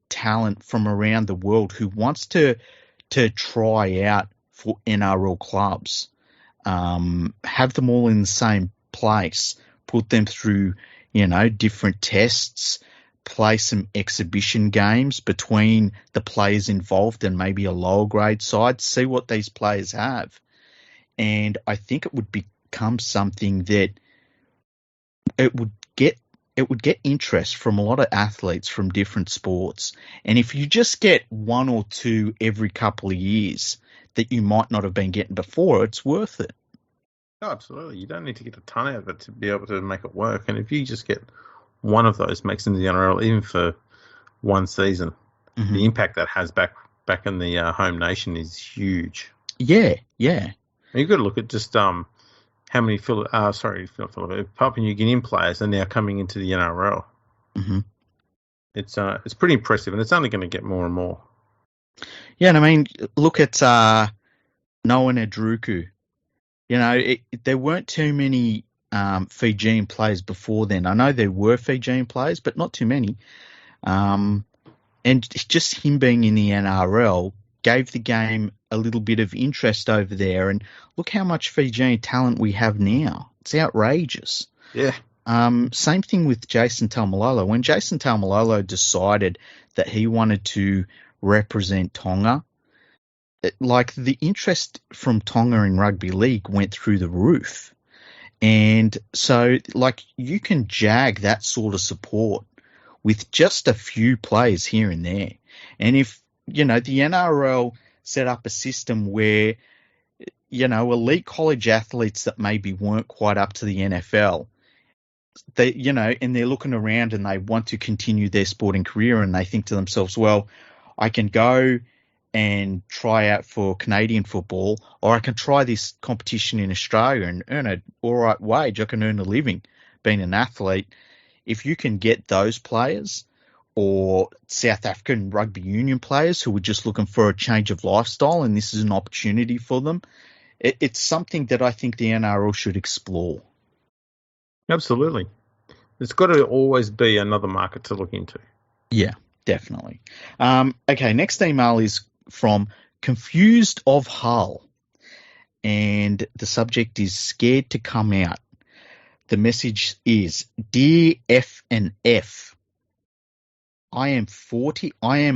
talent from around the world who wants to try out for NRL clubs, have them all in the same place, put them through, you know, different tests, play some exhibition games between the players involved and maybe a lower grade side, see what these players have. And I think it would become something that it would get interest from a lot of athletes from different sports. And if you just get one or two every couple of years that you might not have been getting before, it's worth it. Oh, absolutely. You don't need to get a ton out of it to be able to make it work. And if you just get one of those makes into the NRL, even for one season, the impact that has back in the home nation is huge. Yeah. And you've got to look at just how many Papua New Guinean players are now coming into the NRL. Mm-hmm. It's pretty impressive, and it's only going to get more and more. Yeah, and I mean, look at Noah Nadruku. You know, there weren't too many Fijian players before then. I know there were Fijian players, but not too many. And just him being in the NRL gave the game a little bit of interest over there. And look how much Fijian talent we have now. It's outrageous. Yeah. Same thing with Jason Taumalolo. When Jason Taumalolo decided that he wanted to represent Tonga, like the interest from Tonga in rugby league went through the roof. And so, like, you can jag that sort of support with just a few players here and there. And if, you know, the NRL set up a system where, you know, elite college athletes that maybe weren't quite up to the NFL, they, you know, and they're looking around and they want to continue their sporting career and they think to themselves, well, I can go and try out for Canadian football, or I can try this competition in Australia and earn an all right wage. I can earn a living being an athlete. If you can get those players or South African rugby union players who are just looking for a change of lifestyle and this is an opportunity for them, it's something that I think the NRL should explore. Absolutely. There's got to always be another market to look into. Yeah, definitely. Okay, next email is from Confused of Hull, and the subject is scared to come out. The message is, Dear F and F, I am a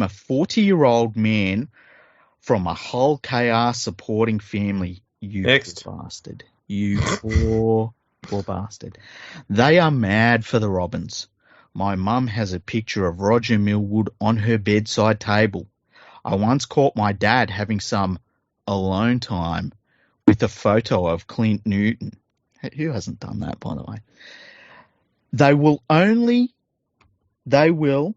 40-year-old man from a Hull KR supporting family. You poor bastard. You poor bastard. They are mad for the Robins. My mum has a picture of Roger Millwood on her bedside table. I once caught my dad having some alone time with a photo of Clint Newton. Who hasn't done that, by the way? They will only They will.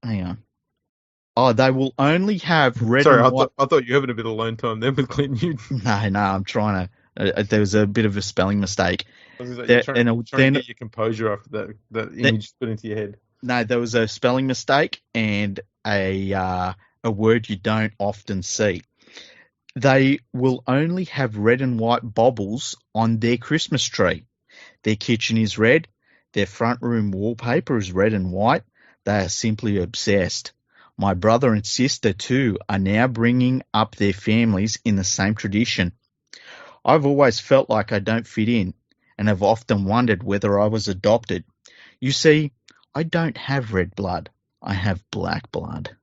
Hang on. Oh, they will only have red Sorry, and white. I thought you were having a bit of alone time then with Clint Newton. No, I'm trying to. There was a bit of a spelling mistake. I was like, There, you're and trying to get your composure after that image put into your head. no, there was a spelling mistake and a word you don't often see. They will only have red and white baubles on their Christmas tree. Their kitchen is red. Their front room wallpaper is red and white. They are simply obsessed. My brother and sister, too, are now bringing up their families in the same tradition. I've always felt like I don't fit in and have often wondered whether I was adopted. You see, I don't have red blood. I have black blood.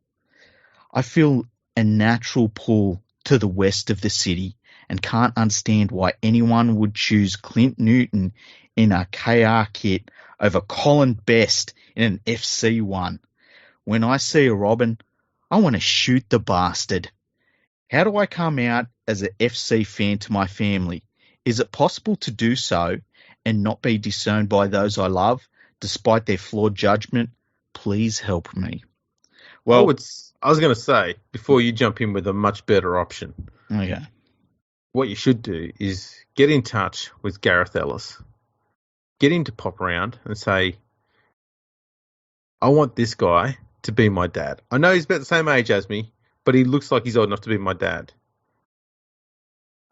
I feel a natural pull to the west of the city and can't understand why anyone would choose Clint Newton in a KR kit over Colin Best in an FC one. When I see a Robin, I want to shoot the bastard. How do I come out as an FC fan to my family? Is it possible to do so and not be disowned by those I love, despite their flawed judgment? Please help me. Well, I was going to say, before you jump in with a much better option, okay. What you should do is get in touch with Gareth Ellis. Get him to pop around and say, I want this guy to be my dad. I know he's about the same age as me, but he looks like he's old enough to be my dad.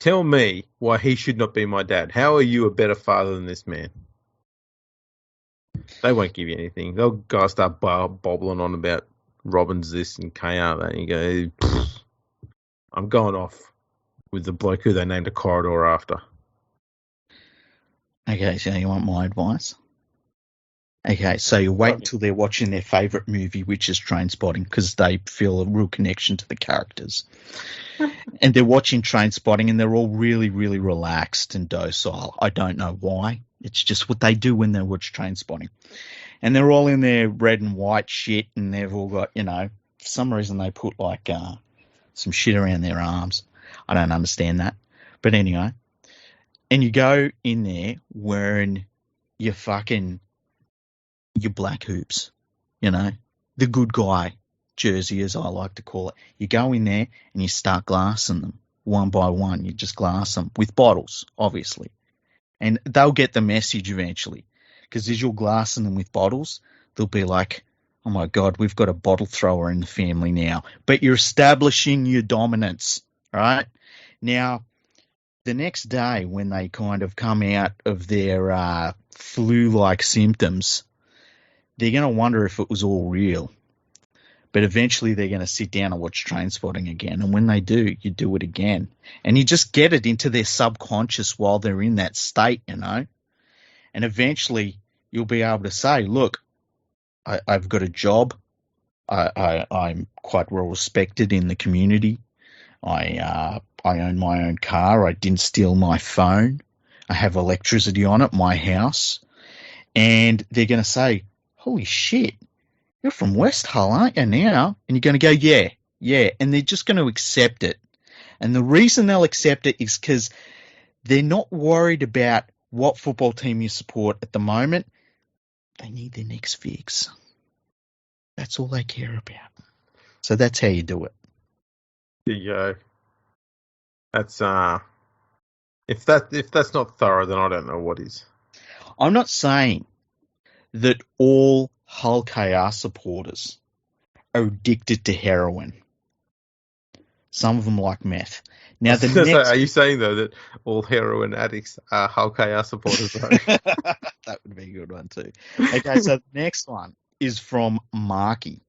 Tell me why he should not be my dad. How are you a better father than this man? They won't give you anything. They'll go start bobbling on about Robin's this and KR that, and you go, I'm going off with the bloke who they named a corridor after. Okay, so you want my advice? Okay, so you wait until they're watching their favourite movie, which is Trainspotting, because they feel a real connection to the characters. And they're watching Trainspotting, and they're all really, really relaxed and docile. I don't know why. It's just what they do when they watch Trainspotting. And they're all in their red and white shit, and they've all got, for some reason they put, some shit around their arms. I don't understand that. But anyway. And you go in there wearing your black hoops, the good guy jersey, as I like to call it. You go in there and you start glassing them one by one. You just glass them with bottles, obviously. And they'll get the message eventually. Because as you're glassing them with bottles, they'll be like, oh my God, we've got a bottle thrower in the family now. But you're establishing your dominance, right? Now, the next day when they kind of come out of their flu-like symptoms, they're going to wonder if it was all real. But eventually they're going to sit down and watch Trainspotting again. And when they do, you do it again. And you just get it into their subconscious while they're in that state, And eventually you'll be able to say, look, I've got a job. I'm quite well respected in the community. I own my own car. I didn't steal my phone. I have electricity on at my house. And they're going to say, holy shit, you're from West Hull, aren't you now? And you're going to go, yeah. And they're just going to accept it. And the reason they'll accept it is because they're not worried about what football team you support at the moment. They need their next fix. That's all they care about. So that's how you do it. There you go. That's if that's not thorough, then I don't know what is. I'm not saying that all Hull KR supporters are addicted to heroin. Some of them like meth. Now, are you saying though that all heroin addicts are Hull KR supporters? That would be a good one too. Okay, so the next one is from Marky.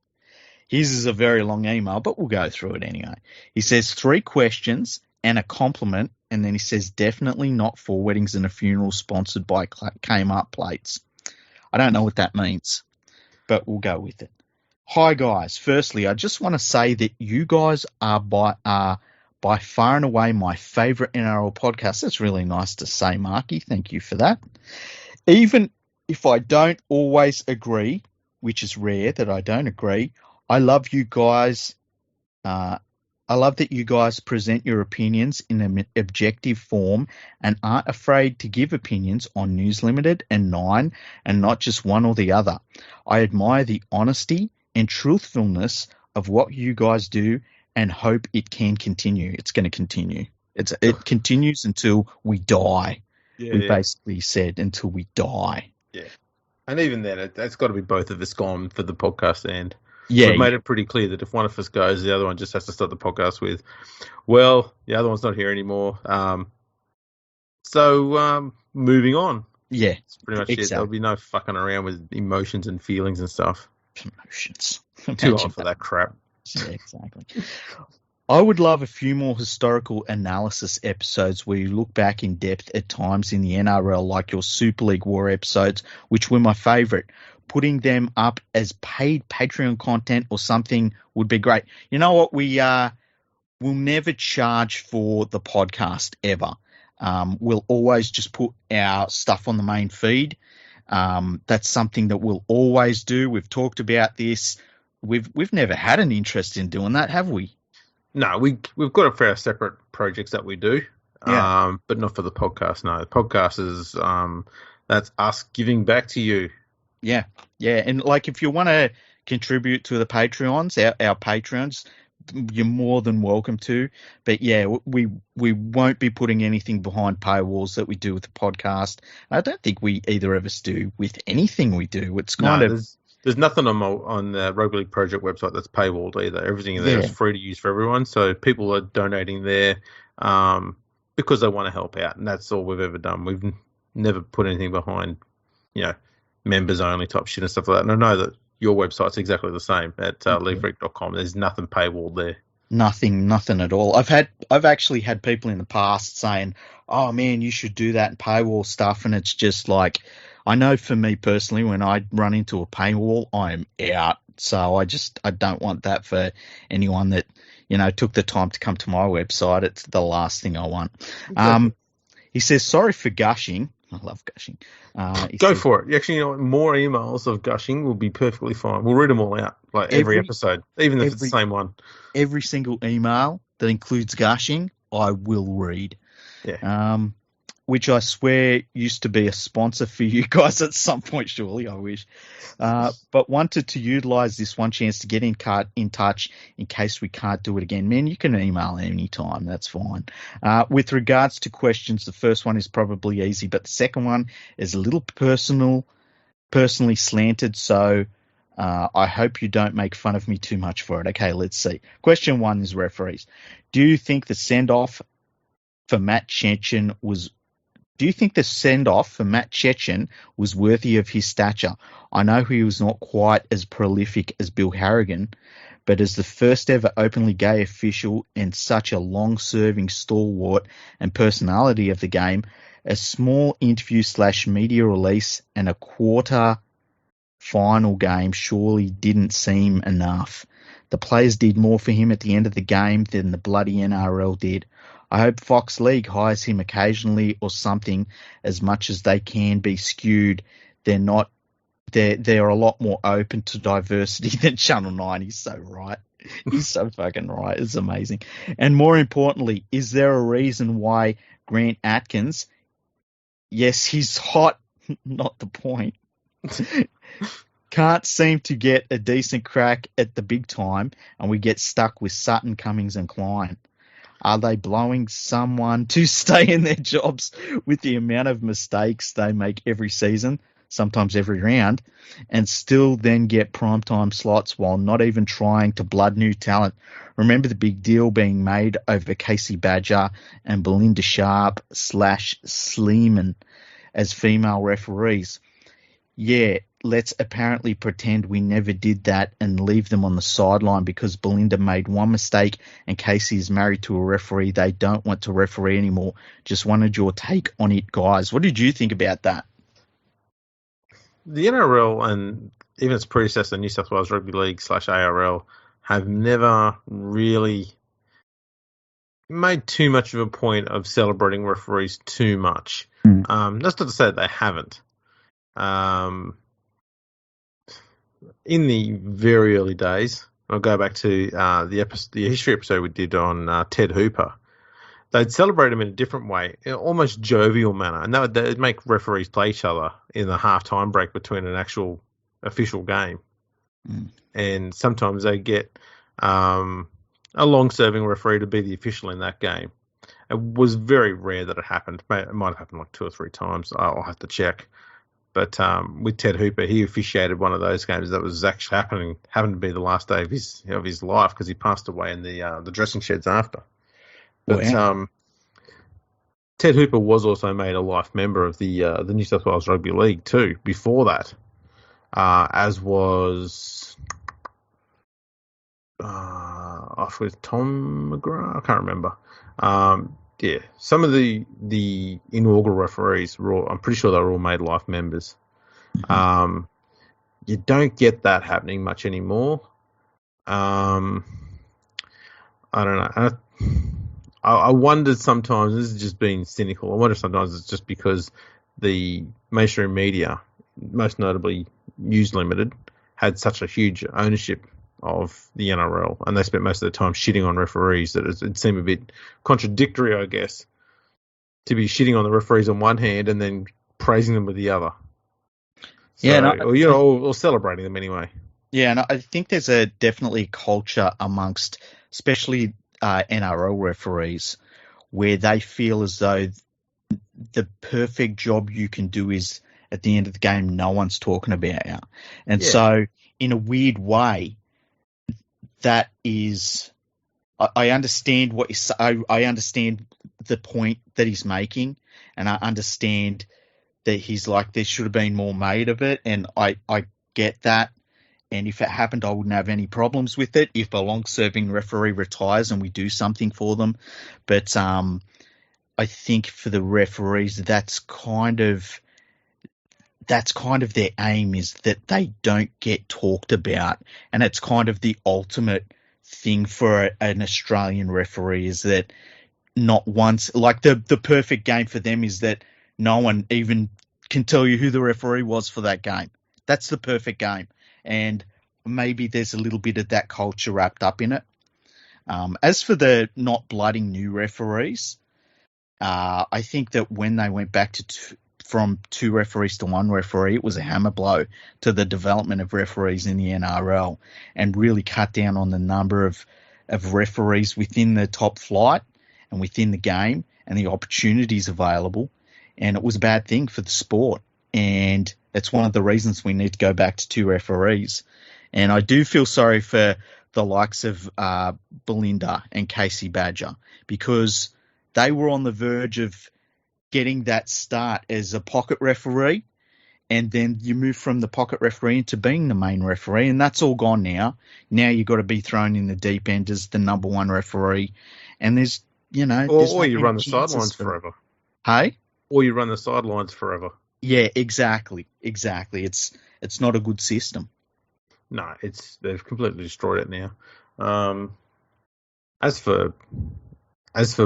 His is a very long email, but we'll go through it anyway. He says 3 questions and a compliment, and then he says definitely not for weddings and a funeral sponsored by Kmart plates. I don't know what that means, but we'll go with it. Hi guys. Firstly, I just want to say that you guys are by far and away my favourite NRL podcast. That's really nice to say, Marky. Thank you for that. Even if I don't always agree, which is rare that I don't agree, I love you guys I love that you guys present your opinions in an objective form and aren't afraid to give opinions on News Limited and Nine and not just one or the other. I admire the honesty and truthfulness of what you guys do and hope it can continue. It's going to continue. It continues until we die. We basically said until we die. Yeah. And even then, it's got to be both of us gone for the podcast end. Yeah, We've made it pretty clear that if one of us goes, the other one just has to start the podcast with, well, the other one's not here anymore. So moving on. Yeah. That's pretty much it. There'll be no fucking around with emotions and feelings and stuff. Emotions. Too old for that crap. Yeah, exactly. I would love a few more historical analysis episodes where you look back in depth at times in the NRL, like your Super League War episodes, which were my favourite. Putting them up as paid Patreon content or something would be great. You know what? We'll never charge for the podcast ever. We'll always just put our stuff on the main feed. That's something that we'll always do. We've talked about this. We've never had an interest in doing that, have we? No, we've got a fair separate projects that we do, but not for the podcast. No, the podcast is that's us giving back to you. Yeah, and like if you want to contribute to the Patreons, our patrons, you're more than welcome to. But yeah, we won't be putting anything behind paywalls that we do with the podcast. I don't think we either of us do with anything we do. It's kind of. There's nothing on the Rugby League Project website that's paywalled either. Everything in there is free to use for everyone. So people are donating there because they want to help out, and that's all we've ever done. We've never put anything behind, members only type shit and stuff like that. And I know that your website's exactly the same at leafreak.com. There's nothing paywalled there. Nothing at all. I've actually had people in the past saying, "Oh man, you should do that and paywall stuff," and it's just like. I know for me personally, when I run into a paywall, I'm out. So I don't want that for anyone that, took the time to come to my website. It's the last thing I want. He says, sorry for gushing. I love gushing. Go for it. Actually, more emails of gushing will be perfectly fine. We'll read them all out, like every episode, even if it's the same one. Every single email that includes gushing, I will read. Yeah. Which I swear used to be a sponsor for you guys at some point, surely, I wish. But wanted to utilize this one chance to get in touch in case we can't do it again. Man, you can email any time. That's fine. With regards to questions, the first one is probably easy, but the second one is a little personally slanted, so I hope you don't make fun of me too much for it. Okay, let's see. Question 1 is referees. Do you think the send-off for Matt Chechen was worthy of his stature? I know he was not quite as prolific as Bill Harrigan, but as the first ever openly gay official and such a long-serving stalwart and personality of the game, a small interview/media release and a quarter final game surely didn't seem enough. The players did more for him at the end of the game than the bloody NRL did. I hope Fox League hires him occasionally or something. As much as they can be skewed, they're a lot more open to diversity than Channel 9. He's so right. He's so fucking right. It's amazing. And more importantly, is there a reason why Grant Atkins, yes, he's hot, not the point, can't seem to get a decent crack at the big time and we get stuck with Sutton, Cummings and Klein? Are they blowing someone to stay in their jobs with the amount of mistakes they make every season, sometimes every round, and still then get primetime slots while not even trying to blood new talent? Remember the big deal being made over Casey Badger and Belinda Sharp / Sleeman as female referees. Yeah, let's apparently pretend we never did that and leave them on the sideline because Belinda made one mistake and Casey is married to a referee they don't want to referee anymore. Just wanted your take on it, guys. What did you think about that? The NRL and even its predecessor, New South Wales Rugby League / ARL, have never really made too much of a point of celebrating referees too much. That's not to say that they haven't. In the very early days, I'll go back to the history episode we did on Ted Hooper. They'd celebrate him in a different way, in an almost jovial manner, and they'd make referees play each other in the half-time break between an actual official game. Mm. And sometimes they get a long-serving referee to be the official in that game. It was very rare that it happened. It might have happened like 2 or 3 times. I'll have to check. But with Ted Hooper, he officiated one of those games that was actually happened to be the last day of his life because he passed away in the dressing sheds after. But Wow. Ted Hooper was also made a life member of the New South Wales Rugby League too. Before that, as was I forget Tom McGrath. I can't remember. Yeah, some of the inaugural referees I'm pretty sure they were all made life members. Mm-hmm. You don't get that happening much anymore. I don't know. I wondered sometimes, this is just being cynical, I wonder sometimes it's just because the mainstream media, most notably News Limited, had such a huge ownership of the NRL, and they spent most of the time shitting on referees, that it seemed a bit contradictory, I guess, to be shitting on the referees on one hand and then praising them with the other. So, Yeah, or celebrating them anyway. Yeah, and I think there's definitely culture amongst, especially NRL referees, where they feel as though the perfect job you can do is at the end of the game, no one's talking about you. And so, in a weird way, that is, I understand what I understand the point that he's making, and I understand that he's like, there should have been more made of it, and I get that. And if it happened, I wouldn't have any problems with it if a long-serving referee retires and we do something for them. But I think for the referees, that's kind of their aim, is that they don't get talked about. And it's kind of the ultimate thing for an Australian referee, is that not once, like the perfect game for them is that no one even can tell you who the referee was for that game. That's the perfect game. And maybe there's a little bit of that culture wrapped up in it. As for the not blooding new referees, I think that when they went back to from 2 referees to 1 referee, it was a hammer blow to the development of referees in the NRL, and really cut down on the number of referees within the top flight and within the game and the opportunities available. And it was a bad thing for the sport. And it's one of the reasons we need to go back to 2 referees. And I do feel sorry for the likes of Belinda and Casey Badger, because they were on the verge of getting that start as a pocket referee, and then you move from the pocket referee into being the main referee, and that's all gone now. Now you've got to be thrown in the deep end as the number 1 referee, and there's, or you run the sidelines forever. Hey? Or you run the sidelines forever. Yeah, exactly. It's not a good system. No, they've completely destroyed it now. As for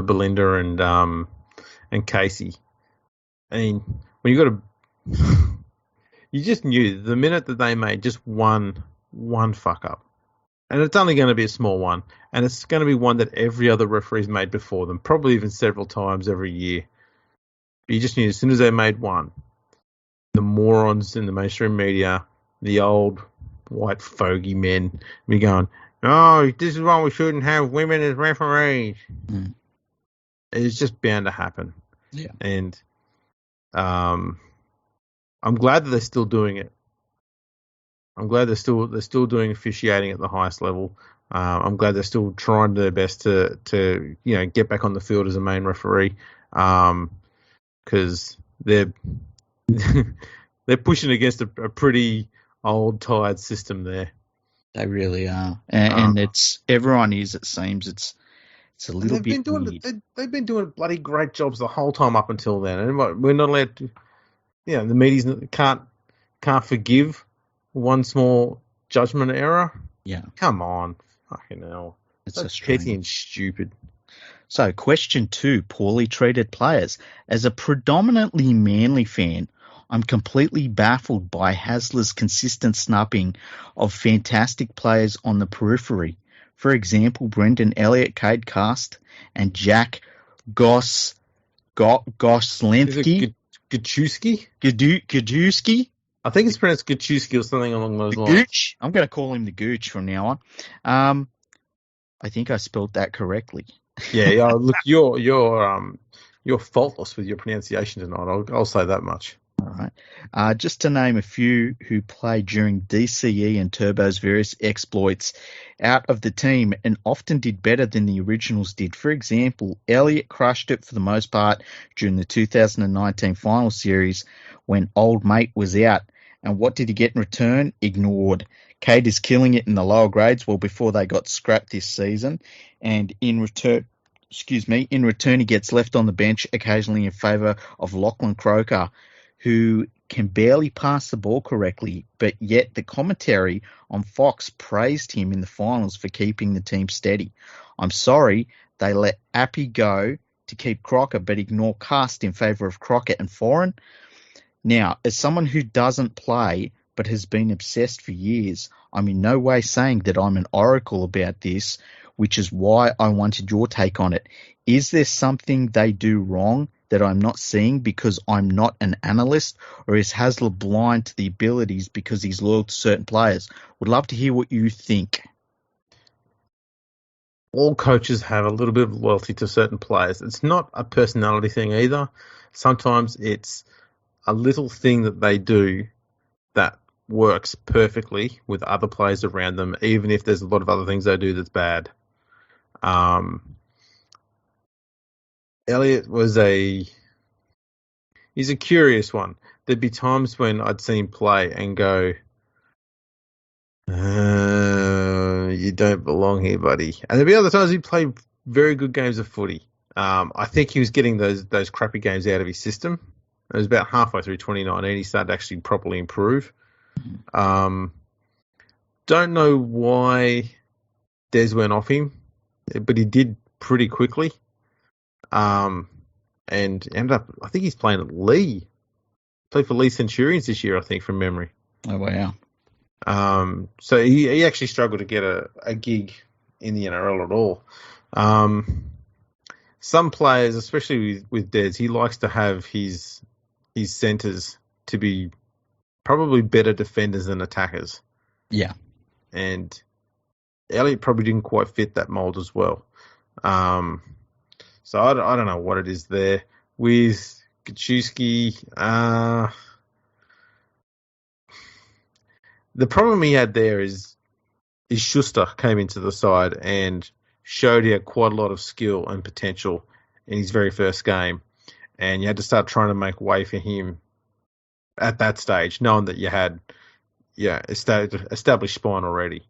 Belinda and Casey, I mean, when you got you just knew the minute that they made just one fuck up, and it's only going to be a small one, and it's going to be one that every other referee's made before them, probably even several times every year. You just knew as soon as they made one, the morons in the mainstream media, the old white fogey men, be going, "Oh, this is why we shouldn't have women as referees." Mm. It's just bound to happen. Yeah. And I'm glad that they're still doing it. I'm glad they're still doing officiating at the highest level. I'm glad they're still trying their best to get back on the field as a main referee, because they're they're pushing against a pretty old, tired system there. They really are, and it's everyone is. It seems it's a little bit weird. They've been doing bloody great jobs the whole time up until then, and we're not allowed to. The media can't forgive one small judgment error. Yeah, come on, fucking hell, it's so petty and stupid. So, question 2: poorly treated players. As a predominantly Manly fan, I'm completely baffled by Hasler's consistent snubbing of fantastic players on the periphery. For example, Brendan Elliott, Cade Cast, and Jack Goslinski. Is it Gachewski? Gajewski? I think it's pronounced Gachewski or something along those lines. Gooch. I'm going to call him the Gooch from now on. I think I spelled that correctly. Yeah. Look, you're faultless with your pronunciation tonight. I'll say that much. All right. Just to name a few who played during DCE and Turbo's various exploits out of the team and often did better than the originals did. For example, Elliott crushed it for the most part during the 2019 final series when old mate was out. And what did he get in return? Ignored. Cade is killing it in the lower grades, well, before they got scrapped this season. And in return, he gets left on the bench occasionally in favour of Lachlan Croker, who can barely pass the ball correctly, but yet the commentary on Fox praised him in the finals for keeping the team steady. I'm sorry they let Appy go to keep Crocker, but ignore Cast in favour of Crockett and Foran. Now, as someone who doesn't play but has been obsessed for years, I'm in no way saying that I'm an oracle about this, which is why I wanted your take on it. Is there something they do wrong that I'm not seeing because I'm not an analyst, or is Hasler blind to the abilities because he's loyal to certain players? Would love to hear what you think. All coaches have a little bit of loyalty to certain players. It's not a personality thing either. Sometimes it's a little thing that they do that works perfectly with other players around them, even if there's a lot of other things they do that's bad. Elliot he's a curious one. There'd be times when I'd see him play and go, you don't belong here, buddy. And there'd be other times he'd play very good games of footy. I think he was getting those crappy games out of his system. It was about halfway through 2019 he started to actually properly improve. Don't know why Des went off him, but he did pretty quickly. And ended up, I think he's playing at Lee. Played for Lee Centurions this year, I think, from memory. Oh, wow. So he actually struggled to get a gig in the NRL at all. Some players, especially with Des, he likes to have his centres to be probably better defenders than attackers. Yeah. And Elliot probably didn't quite fit that mould as well. So I don't know what it is there. With Gachewski, the problem he had there is Schuster came into the side and showed he had quite a lot of skill and potential in his very first game. And you had to start trying to make way for him at that stage, knowing that you had established spine already.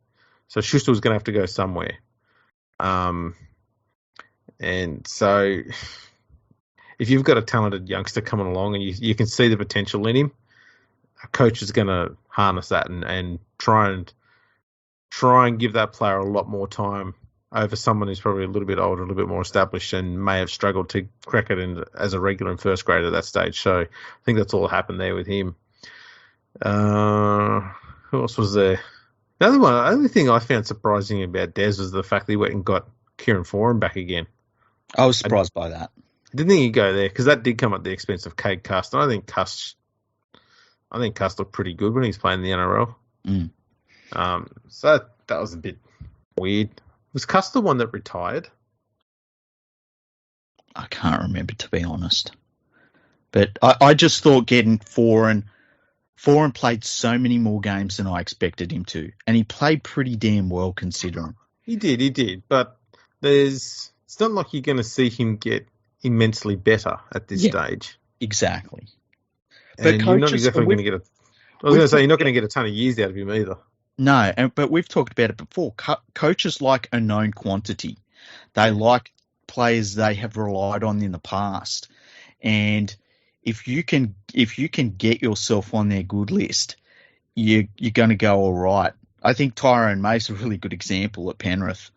So Schuster was going to have to go somewhere. And so if you've got a talented youngster coming along and you can see the potential in him, a coach is going to harness that and try and give that player a lot more time over someone who's probably a little bit older, a little bit more established, and may have struggled to crack it in as a regular in first grade at that stage. So I think that's all happened there with him. Who else was there? The only thing I found surprising about Des was the fact that he went and got Kieran Foran back again. I was surprised by that. I didn't think he'd go there because that did come at the expense of Cade Cast. And I think Cast looked pretty good when he was playing in the NRL. So that was a bit weird. Was Cast the one that retired? I can't remember, to be honest. But I just thought getting Foran played so many more games than I expected him to. And he played pretty damn well considering. He did. But it's not like you're going to see him get immensely better at this stage. Exactly. But you're not exactly going to get you're not going to get a ton of years out of him either. No, but we've talked about it before. Coaches like a known quantity. They like players they have relied on in the past. And if you can get yourself on their good list, you're going to go all right. I think Tyrone May's a really good example at Penrith.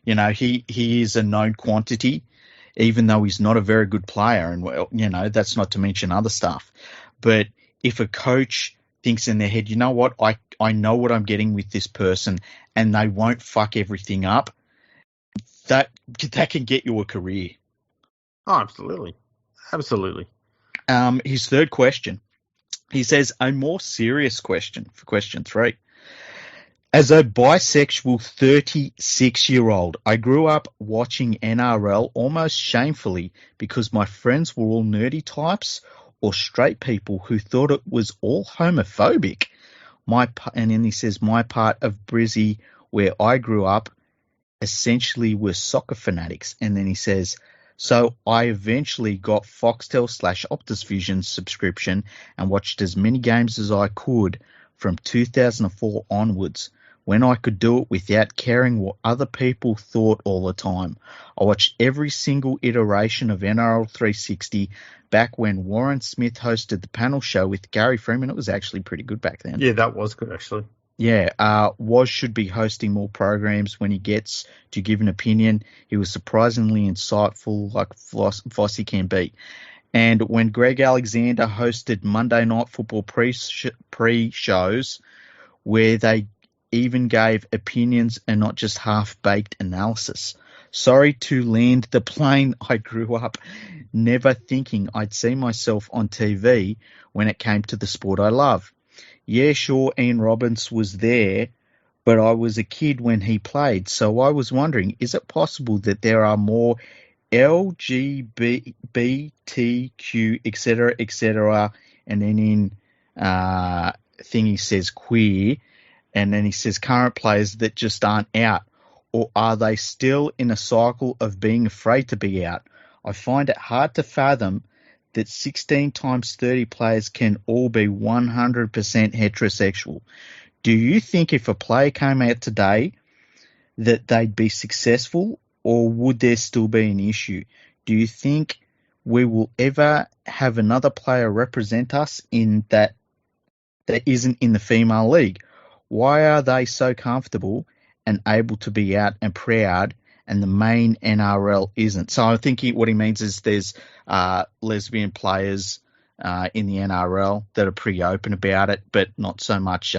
You know, he is a known quantity, even though he's not a very good player. And, well, you know, that's not to mention other stuff. But if a coach thinks in their head, you know what, I know what I'm getting with this person, and they won't fuck everything up, that can get you a career. Oh, absolutely. Absolutely. His third question, he says, a more serious question for question 3. As a bisexual 36-year-old, I grew up watching NRL almost shamefully because my friends were all nerdy types or straight people who thought it was all homophobic. And then he says, my part of Brizzy, where I grew up, essentially were soccer fanatics. And then he says, so I eventually got Foxtel/Optus Vision subscription and watched as many games as I could from 2004 onwards, when I could do it without caring what other people thought all the time. I watched every single iteration of NRL 360 back when Warren Smith hosted the panel show with Gary Freeman. It was actually pretty good back then. Yeah, that was good, actually. Yeah, Woz should be hosting more programs when he gets to give an opinion. He was surprisingly insightful, like Vossi can be. And when Greg Alexander hosted Monday Night Football pre-shows, where they even gave opinions and not just half-baked analysis. Sorry to land the plane. I grew up never thinking I'd see myself on TV when it came to the sport I love. Yeah, sure, Ian Robbins was there, but I was a kid when he played, so I was wondering, is it possible that there are more LGBTQ, etc., and then in thing he says queer, and then he says current players that just aren't out, or are they still in a cycle of being afraid to be out? I find it hard to fathom that 16 times 30 players can all be 100% heterosexual. Do you think if a player came out today that they'd be successful, or would there still be an issue? Do you think we will ever have another player represent us in that isn't in the female league? Why are they so comfortable and able to be out and proud, and the main NRL isn't? So I think what he means is there's lesbian players in the NRL that are pretty open about it, but not so much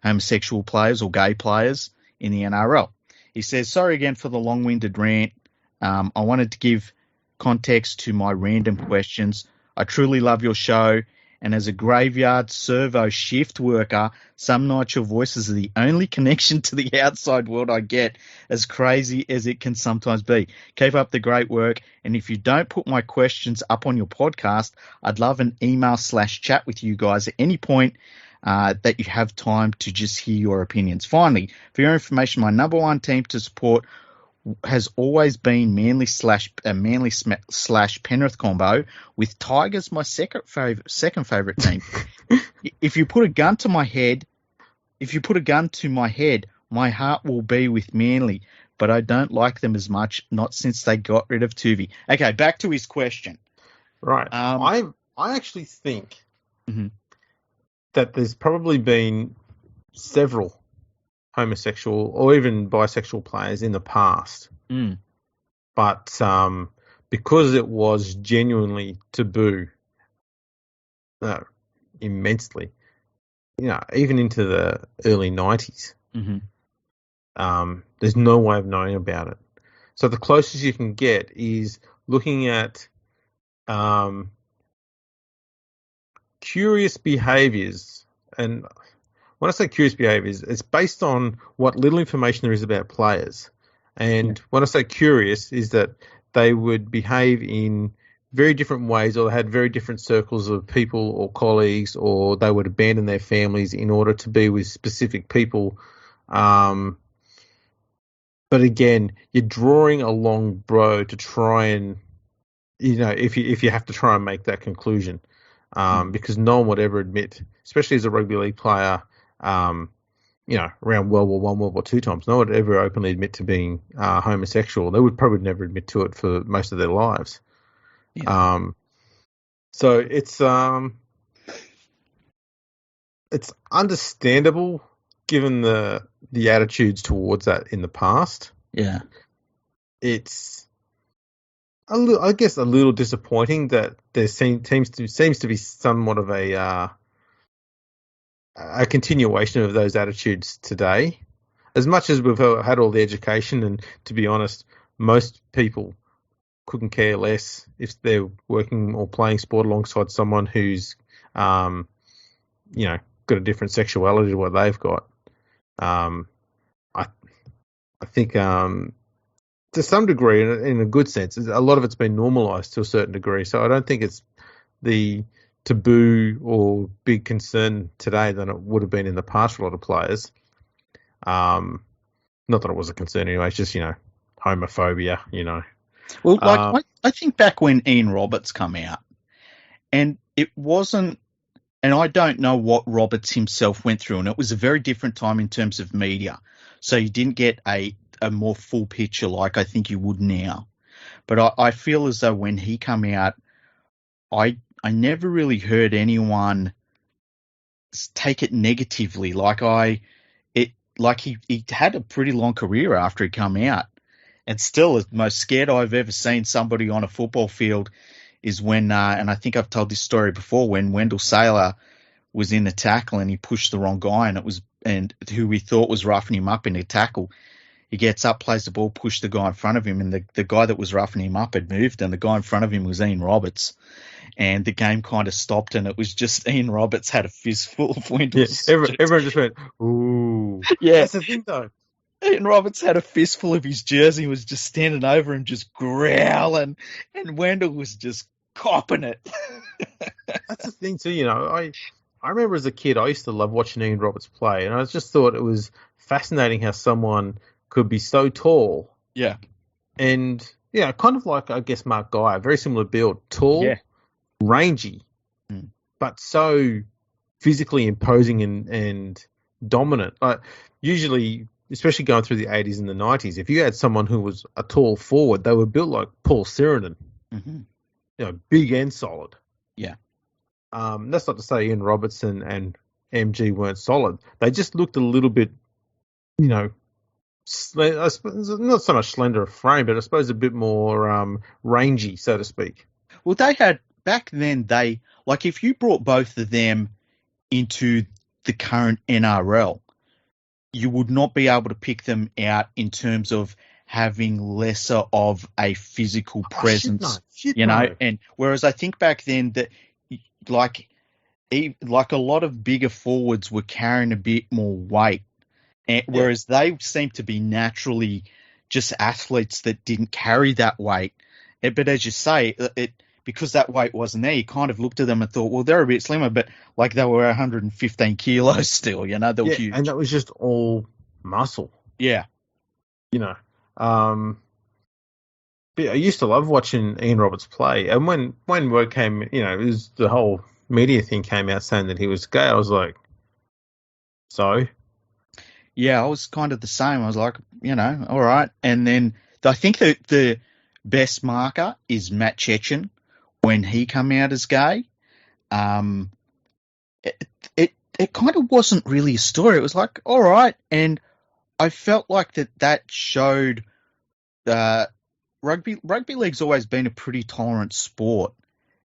homosexual players or gay players in the NRL. He says, sorry again for the long-winded rant. I wanted to give context to my random questions. I truly love your show. And as a graveyard servo shift worker, some nights your voices are the only connection to the outside world I get, as crazy as it can sometimes be. Keep up the great work. And if you don't put my questions up on your podcast, I'd love an email/chat with you guys at any point that you have time to just hear your opinions. Finally, for your information, my number one team to support has always been Manly/Penrith combo, with Tigers my second favorite team. If you put a gun to my head, my heart will be with Manly, but I don't like them as much, not since they got rid of Tuvey. Okay, back to his question. Right. I actually think that there's probably been several homosexual or even bisexual players in the past. But because it was genuinely taboo, immensely, even into the early 90s, there's no way of knowing about it. So the closest you can get is looking at curious behaviors. And when I say curious behaviors, it's based on what little information there is about players. And when I say curious, is that they would behave in very different ways, or they had very different circles of people or colleagues, or they would abandon their families in order to be with specific people. But again, you're drawing a long bow to try and, if you have to try and make that conclusion, because no one would ever admit, especially as a rugby league player, around World War I, World War II times, no one would ever openly admit to being homosexual. They would probably never admit to it for most of their lives. Yeah. So it's understandable given the attitudes towards that in the past. Yeah. It's a little disappointing that there seems to be somewhat of a a continuation of those attitudes today. As much as we've had all the education, and to be honest, most people couldn't care less if they're working or playing sport alongside someone who's, got a different sexuality to what they've got. I think to some degree, in a good sense, a lot of it's been normalised to a certain degree. So I don't think it's the taboo or big concern today than it would have been in the past for a lot of players. Not that it was a concern anyway. It's just homophobia. Well, I think back when Ian Roberts come out, and it wasn't, and I don't know what Roberts himself went through, and it was a very different time in terms of media. So you didn't get a more full picture like I think you would now. But I feel as though when he come out, I never really heard anyone take it negatively. He had a pretty long career after he come out. And still, the most scared I've ever seen somebody on a football field is when, and I think I've told this story before, when Wendell Saylor was in the tackle and he pushed the wrong guy, and who we thought was roughing him up in the tackle. He gets up, plays the ball, pushed the guy in front of him, and the guy that was roughing him up had moved, and the guy in front of him was Ian Roberts. And the game kind of stopped, and it was just Ian Roberts had a fistful of Wendell. Yeah, everyone just went, ooh. Yeah. That's the thing, though. Ian Roberts had a fistful of his jersey, was just standing over him, just growling, and Wendell was just copping it. That's the thing, too. I remember as a kid, I used to love watching Ian Roberts play, and I just thought it was fascinating how someone could be so tall. Yeah. And, kind of like, I guess, Mark Guy, very similar build. Tall, rangy, but so physically imposing and dominant. Usually, especially going through the 80s and the 90s, if you had someone who was a tall forward, they were built like Paul Sirenen. Mm-hmm. Big and solid. Yeah. That's not to say Ian Robertson and MG weren't solid. They just looked a little bit, I suppose, not so much slender of frame, but I suppose a bit more rangy, so to speak. Well, they had, back then, if you brought both of them into the current NRL, you would not be able to pick them out in terms of having lesser of a physical presence, and whereas I think back then that like a lot of bigger forwards were carrying a bit more weight, and whereas they seemed to be naturally just athletes that didn't carry that weight. But as you say, because that weight wasn't there, you kind of looked at them and thought, well, they're a bit slimmer, but like they were 115 kilos still, they were huge. And that was just all muscle. Yeah. But I used to love watching Ian Roberts play. And when word came, it was the whole media thing came out saying that he was gay, I was like, so? Yeah, I was kind of the same. I was like, all right. And then I think that the best marker is Matt Chechen when he come out as gay. It kind of wasn't really a story. It was like, all right. And I felt like that showed rugby league's always been a pretty tolerant sport,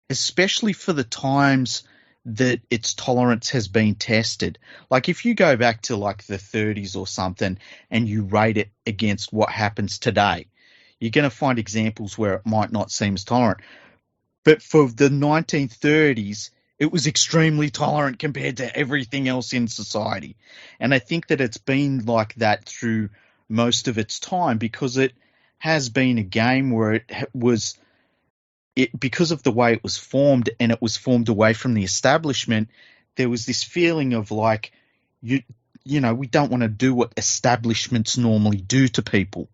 especially for the times that its tolerance has been tested. Like if you go back to like the 30s or something and you rate it against what happens today, you're going to find examples where it might not seem as tolerant. But for the 1930s, it was extremely tolerant compared to everything else in society. And I think that it's been like that through most of its time because it has been a game where because of the way it was formed and it was formed away from the establishment, there was this feeling of like, we don't want to do what establishments normally do to people.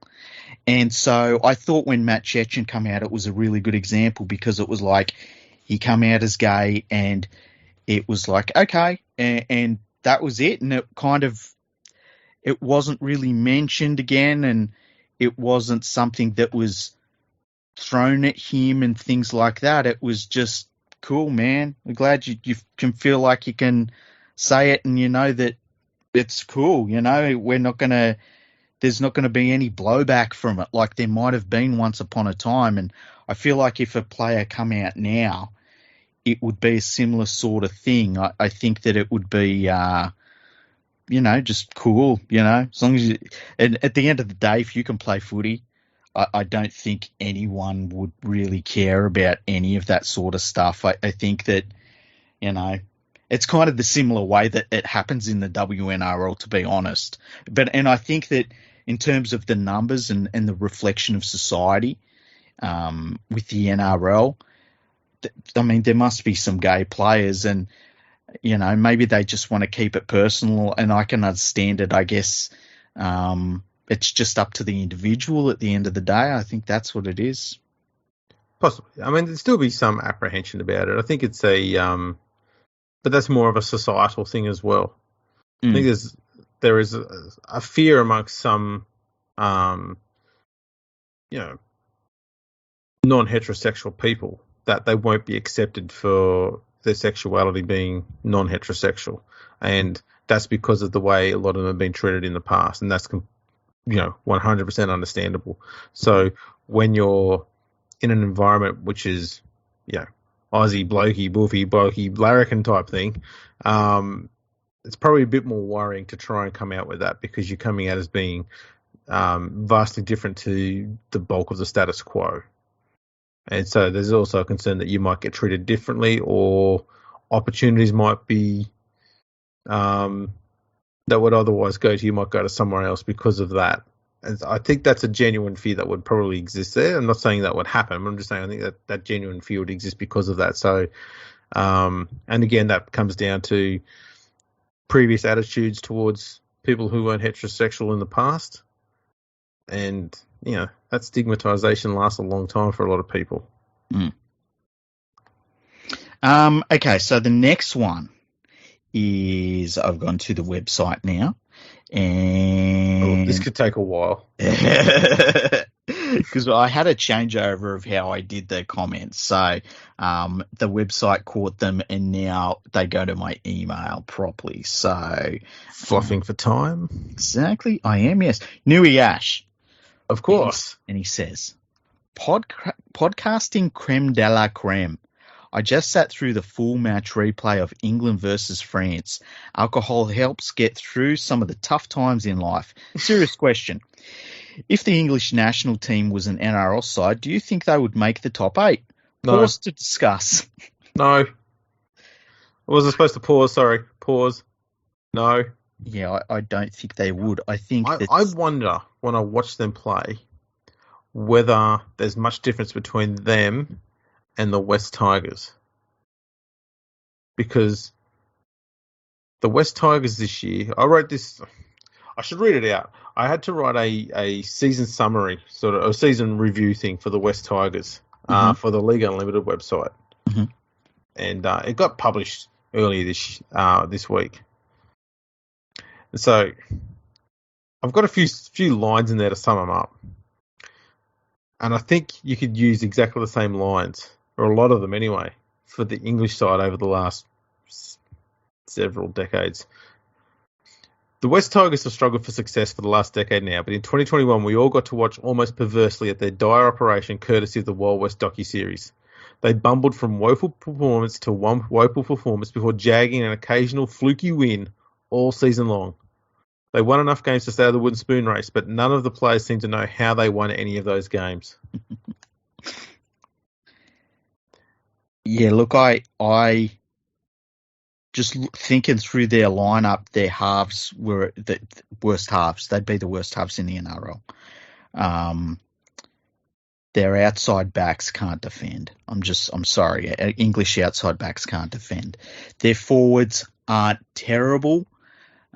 And so I thought when Matt Chechen come out, it was a really good example because it was like he come out as gay and it was like, okay, and that was it. And it wasn't really mentioned again, and it wasn't something that was thrown at him and things like that. It was just cool, man. I'm glad you can feel like you can say it and that it's cool. There's not going to be any blowback from it like there might have been once upon a time. And I feel like if a player come out now, it would be a similar sort of thing. I think that it would be, just cool, as long as and at the end of the day, if you can play footy, I don't think anyone would really care about any of that sort of stuff. I think that, it's kind of the similar way that it happens in the WNRL, to be honest. And I think that in terms of the numbers and the reflection of society, with the NRL, there must be some gay players, and maybe they just want to keep it personal, and I can understand it. I guess it's just up to the individual at the end of the day. I think that's what it is. Possibly. There'd still be some apprehension about it. I think it's but that's more of a societal thing as well. I think there is a fear amongst some, non-heterosexual people that they won't be accepted for their sexuality being non-heterosexual, and that's because of the way a lot of them have been treated in the past, and that's 100% understandable. So when you're in an environment which is Aussie blokey, boofy, blokey, larrikin type thing, it's probably a bit more worrying to try and come out with that, because you're coming out as being vastly different to the bulk of the status quo. And so there's also a concern that you might get treated differently, or opportunities might be that would otherwise go to you might go to somewhere else because of that. And I think that's a genuine fear that would probably exist there. I'm not saying that would happen. I'm just saying I think that genuine fear would exist because of that. So, and again, that comes down to previous attitudes towards people who weren't heterosexual in the past. And, that stigmatization lasts a long time for a lot of people. Okay, so the next one is, I've gone to the website now, and this could take a while. Because I had a changeover of how I did the comments. So the website caught them, and now they go to my email properly. So fluffing for time. Exactly, I am, yes. Nui Ash. Of course. And he says, podcasting creme de la creme. I just sat through the full match replay of England versus France. Alcohol helps get through some of the tough times in life. Serious question. If the English national team was an NRL side, do you think they would make the top 8? No. Pause to discuss. No. I wasn't supposed to pause. Sorry. Pause. No. Yeah, I don't think they would. I think I wonder, when I watch them play, whether there's much difference between them and the West Tigers. Because the West Tigers this year, I wrote this, I should read it out. I had to write a season summary, sort of a season review thing for the West Tigers, for the League Unlimited website. Mm-hmm. And it got published earlier this week. And so I've got a few lines in there to sum them up. And I think you could use exactly the same lines, or a lot of them anyway, for the English side over the last several decades. The West Tigers have struggled for success for the last decade now, but in 2021 we all got to watch almost perversely at their dire operation courtesy of the Wild West docuseries. They bumbled from woeful performance to one woeful performance before jagging an occasional fluky win all season long. They won enough games to stay out of the wooden spoon race, but none of the players seem to know how they won any of those games. Yeah, look, I just thinking through their lineup, their halves were the worst halves. They'd be the worst halves in the NRL. Their outside backs can't defend. I'm sorry. English outside backs can't defend. Their forwards aren't terrible.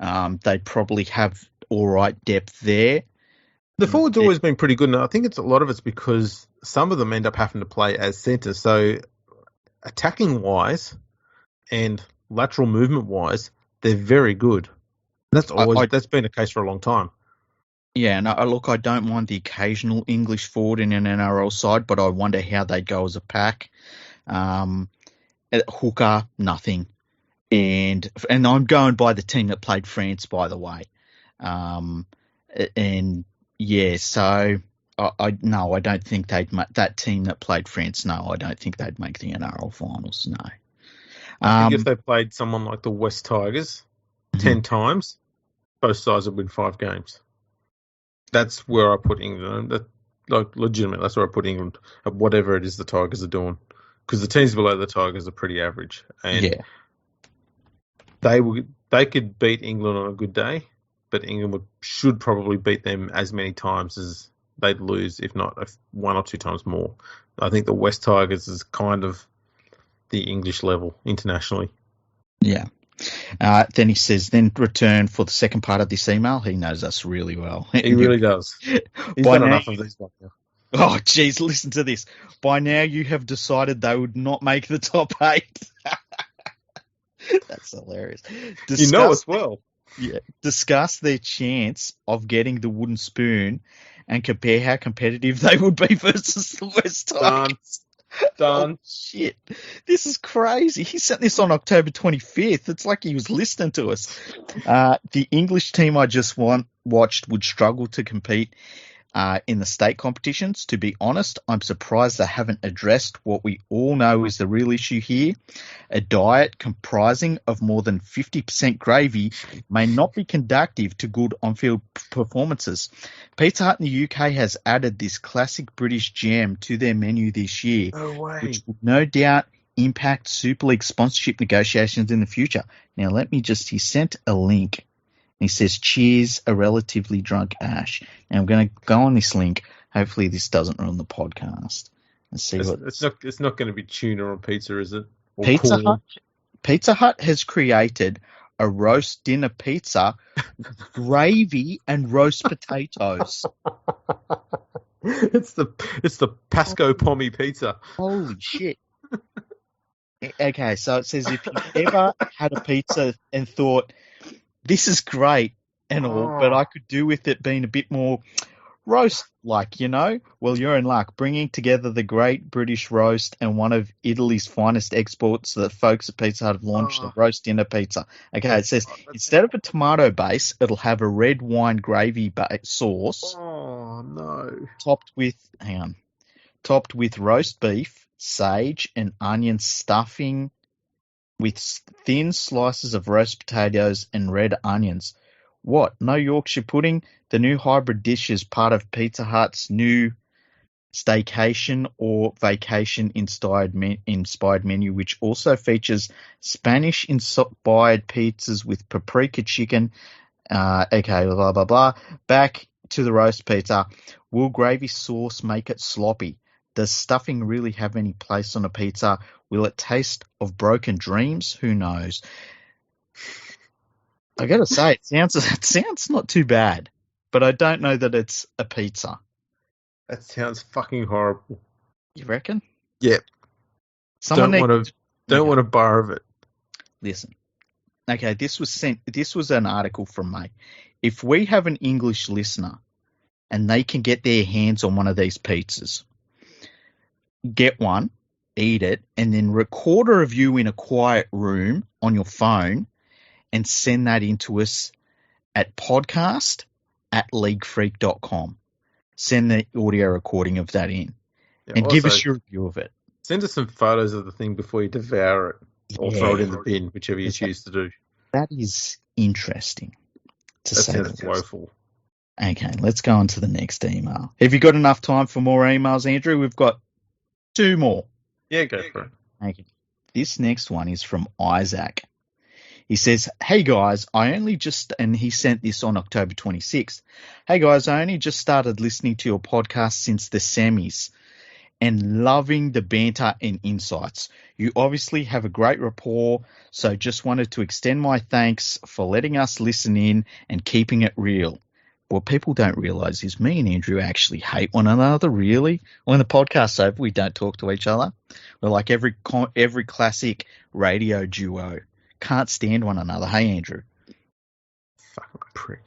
They probably have all right depth there. The forwards have always been pretty good, and I think a lot of it's because some of them end up having to play as centre. So attacking wise and lateral movement wise, they're very good. That's been the case for a long time. Yeah, no, look, I don't mind the occasional English forward in an NRL side, but I wonder how they'd go as a pack. Hooker, nothing. And I'm going by the team that played France, by the way. And yeah, so no, I don't think they'd make that team that played France. No, I don't think they'd make the NRL finals. No. I think if they played someone like the West Tigers 10 times, both sides would win 5 games. That's where I put England. Legitimate. That's where I put England at whatever it is the Tigers are doing. Because the teams below the Tigers are pretty average, and they could beat England on a good day, but England should probably beat them as many times as they'd lose, if not 1 or 2 times more. I think the West Tigers is kind of the English level internationally. Yeah. Then he says, then return for the second part of this email. He knows us really well. He really does. He's done enough of these by now. Oh, geez, listen to this. By now you have decided they would not make the top 8. That's hilarious. You know as well. Yeah. Discuss their chance of getting the wooden spoon and compare how competitive they would be versus the West Tigers. Done. Oh, shit. This is crazy. He sent this on October 25th. It's like he was listening to us. The English team I just watched would struggle to compete in the state competitions. To be honest, I'm surprised they haven't addressed what we all know is the real issue here. A diet comprising of more than 50% gravy may not be conducive to good on-field performances. Pizza Hut in the UK has added this classic British gem to their menu this year, which will no doubt impact Super League sponsorship negotiations in the future. Now, he sent a link. He says, cheers, a relatively drunk Ash. Now, I'm going to go on this link. Hopefully this doesn't ruin the podcast. Let's see it's not going to be tuna on pizza, is it? Or Pizza Hut has created a roast dinner pizza with gravy and roast potatoes. It's the Pasco Pommy pizza. Holy shit. Okay, so it says if you've ever had a pizza and thought, this is great and all, but I could do with it being a bit more roast-like, well, you're in luck. Bringing together the great British roast and one of Italy's finest exports, the folks at Pizza Hut have launched a roast dinner pizza. Okay, it says instead of a tomato base, it'll have a red wine gravy sauce. Oh, no. Topped with roast beef, sage, and onion stuffing, with thin slices of roast potatoes and red onions. What? No Yorkshire pudding? The new hybrid dish is part of Pizza Hut's new staycation or vacation-inspired menu, which also features Spanish-inspired pizzas with paprika chicken. Blah, blah, blah. Back to the roast pizza. Will gravy sauce make it sloppy? Does stuffing really have any place on a pizza? Will it taste of broken dreams? Who knows? I got to say, it sounds not too bad, but I don't know that it's a pizza. That sounds fucking horrible. You reckon? Yep. Don't want a bar of it. Listen. Okay, this was an article from May. If we have an English listener and they can get their hands on one of these pizzas, get one, eat it, and then record a review in a quiet room on your phone and send that in to us at podcast@leaguefreak.com. Send the audio recording of that in and give us your review of it. Send us some photos of the thing before you devour it or throw it in the bin, whichever you choose to do. That is interesting. That sounds woeful. Okay, let's go on to the next email. Have you got enough time for more emails, Andrew? We've got 2 more. Yeah, go for it. Okay. This next one is from Isaac. He says, hey guys, and he sent this on October 26th. Hey guys, I only just started listening to your podcast since the semis and loving the banter and insights. You obviously have a great rapport, so just wanted to extend my thanks for letting us listen in and keeping it real. What people don't realise is me and Andrew actually hate one another, really. When the podcast's over, we don't talk to each other. We're like every classic radio duo. Can't stand one another. Hey, Andrew. Fucking prick.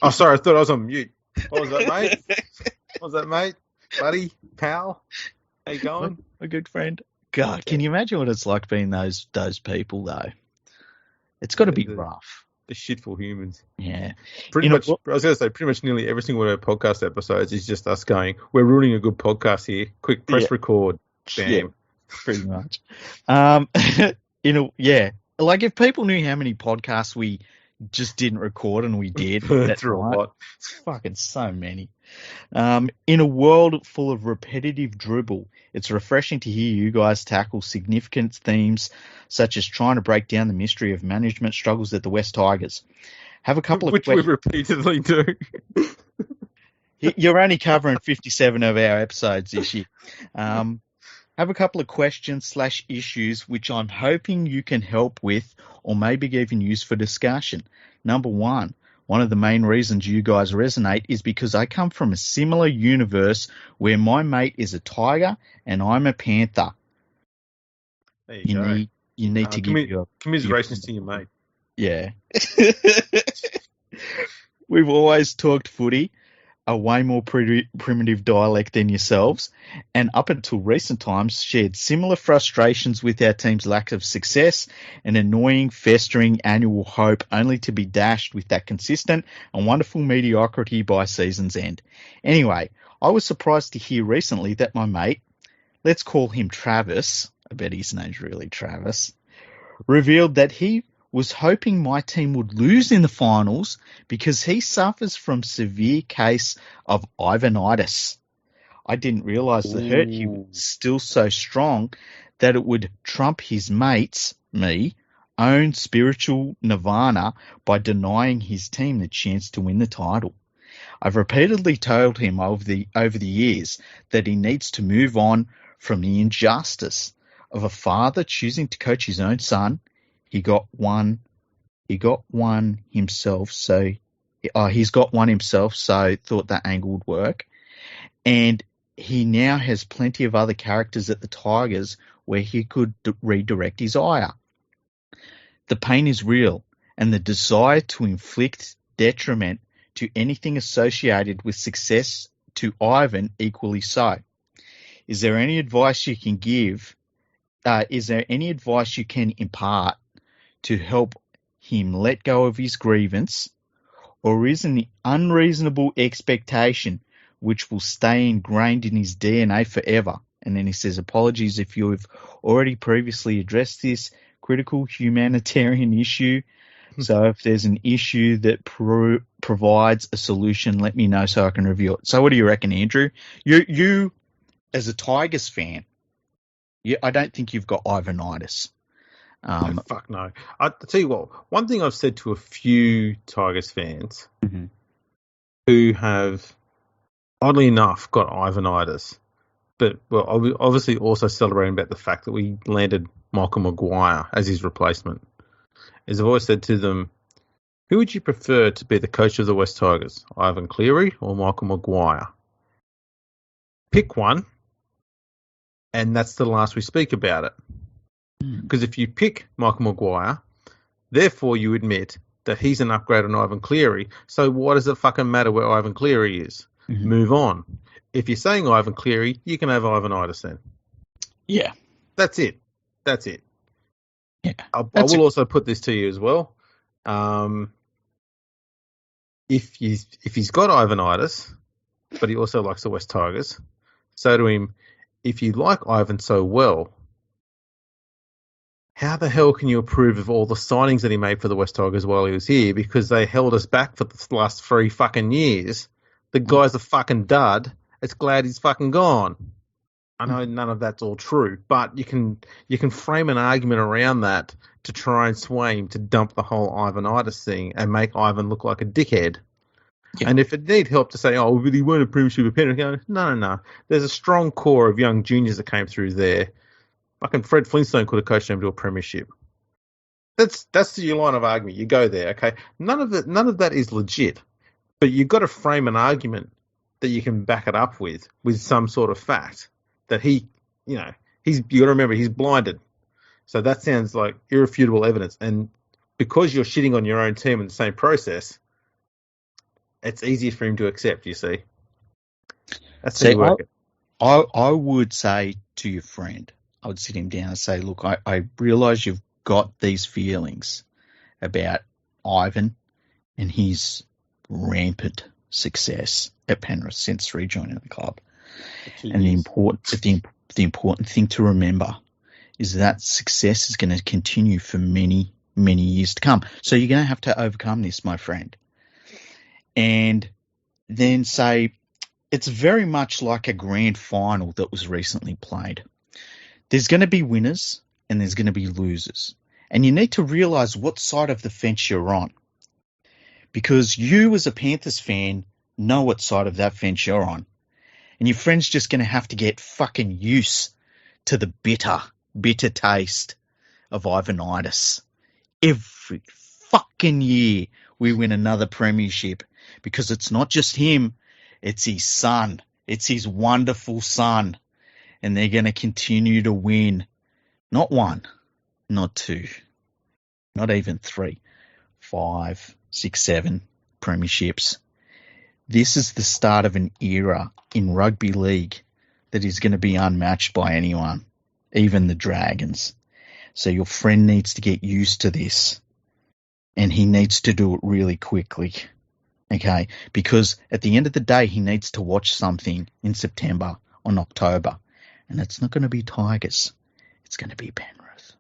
Oh, sorry. I thought I was on mute. What was that, mate? Buddy? Pal? How you going? A good friend. God, can you imagine what it's like being those people, though? It's got to be rough. The shitful humans. Yeah. Pretty much, I was going to say, pretty much nearly every single one of our podcast episodes is just us going, we're ruining a good podcast here. Quick, press record. Bam. Yeah, pretty much. Like if people knew how many podcasts we just didn't record and we did, that's a lot. It's fucking so many. In a world full of repetitive dribble, it's refreshing to hear you guys tackle significant themes such as trying to break down the mystery of management struggles at the West Tigers. Have a couple of which we repeatedly do. You're only covering 57 of our episodes this year. Have a couple of questions/issues which I'm hoping you can help with or maybe even use for discussion. Number one of the main reasons you guys resonate is because I come from a similar universe where my mate is a tiger and I'm a panther. There you go. You need to give your commiserations to your mate. Yeah. We've always talked footy, a way more primitive dialect than yourselves, and up until recent times shared similar frustrations with our team's lack of success and annoying, festering annual hope only to be dashed with that consistent and wonderful mediocrity by season's end. Anyway, I was surprised to hear recently that my mate, let's call him Travis, I bet his name's really Travis, revealed that he was hoping my team would lose in the finals because he suffers from severe case of Ivanitis. I didn't realise the hurt he was still so strong that it would trump his mates, me, own spiritual nirvana by denying his team the chance to win the title. I've repeatedly told him over the years that he needs to move on from the injustice of a father choosing to coach his own son. He got one himself, so thought that angle would work. And he now has plenty of other characters at the Tigers where he could redirect his ire. The pain is real, and the desire to inflict detriment to anything associated with success to Ivan equally so. Is there any advice you can give? Is there any advice you can impart to help him let go of his grievance, or is an unreasonable expectation which will stay ingrained in his DNA forever? And then he says, apologies if you have already previously addressed this critical humanitarian issue. So if there's an issue that provides a solution, let me know so I can review it. So what do you reckon, Andrew? You as a Tigers fan, I don't think you've got Ivanitis. Fuck no. I'll tell you what, one thing I've said to a few Tigers fans who have, oddly enough, got Ivanitis, but obviously also celebrating about the fact that we landed Michael Maguire as his replacement, is I've always said to them, who would you prefer to be the coach of the West Tigers, Ivan Cleary or Michael Maguire? Pick one, and that's the last we speak about it. Because if you pick Michael Maguire, therefore you admit that he's an upgrade on Ivan Cleary. So what does it fucking matter where Ivan Cleary is? Move on. If you're saying Ivan Cleary, you can have Ivanitis then. Yeah. That's it. Yeah. I will also put this to you as well. If he's got Ivanitis, but he also likes the West Tigers, say to him, if you like Ivan so well, how the hell can you approve of all the signings that he made for the West Tigers while he was here? Because they held us back for the last 3 fucking years. The guy's a fucking dud. It's glad he's fucking gone. I know none of that's all true, but you can frame an argument around that to try and sway him to dump the whole Ivanitis thing and make Ivan look like a dickhead. Yeah. And if it need help to say, oh, we really weren't a premiership opponent, no. There's a strong core of young juniors that came through there. Fucking Fred Flintstone could have coached them to a premiership. That's your line of argument. You go there, okay? None of that is legit, but you've got to frame an argument that you can back it up with some sort of fact that you got to remember he's blinded. So that sounds like irrefutable evidence, and because you're shitting on your own team in the same process, it's easier for him to accept. You see, that's how you work it. I would say to your friend, I would sit him down and say, look, I realise you've got these feelings about Ivan and his rampant success at Penrith since rejoining the club. And the important thing to remember is that success is going to continue for many, many years to come. So you're going to have to overcome this, my friend. And then say, it's very much like a grand final that was recently played. There's going to be winners and there's going to be losers. And you need to realize what side of the fence you're on. Because you as a Panthers fan know what side of that fence you're on. And your friend's just going to have to get fucking used to the bitter taste of Ivanitis. Every fucking year we win another premiership because it's not just him, it's his son. It's his wonderful son. And they're going to continue to win. Not one, not two, not even 3, 5, 6, 7 premierships. This is the start of an era in rugby league that is going to be unmatched by anyone, even the Dragons. So your friend needs to get used to this, and he needs to do it really quickly, okay? Because at the end of the day, he needs to watch something in September or October, and it's not going to be Tigers. It's going to be Penrith.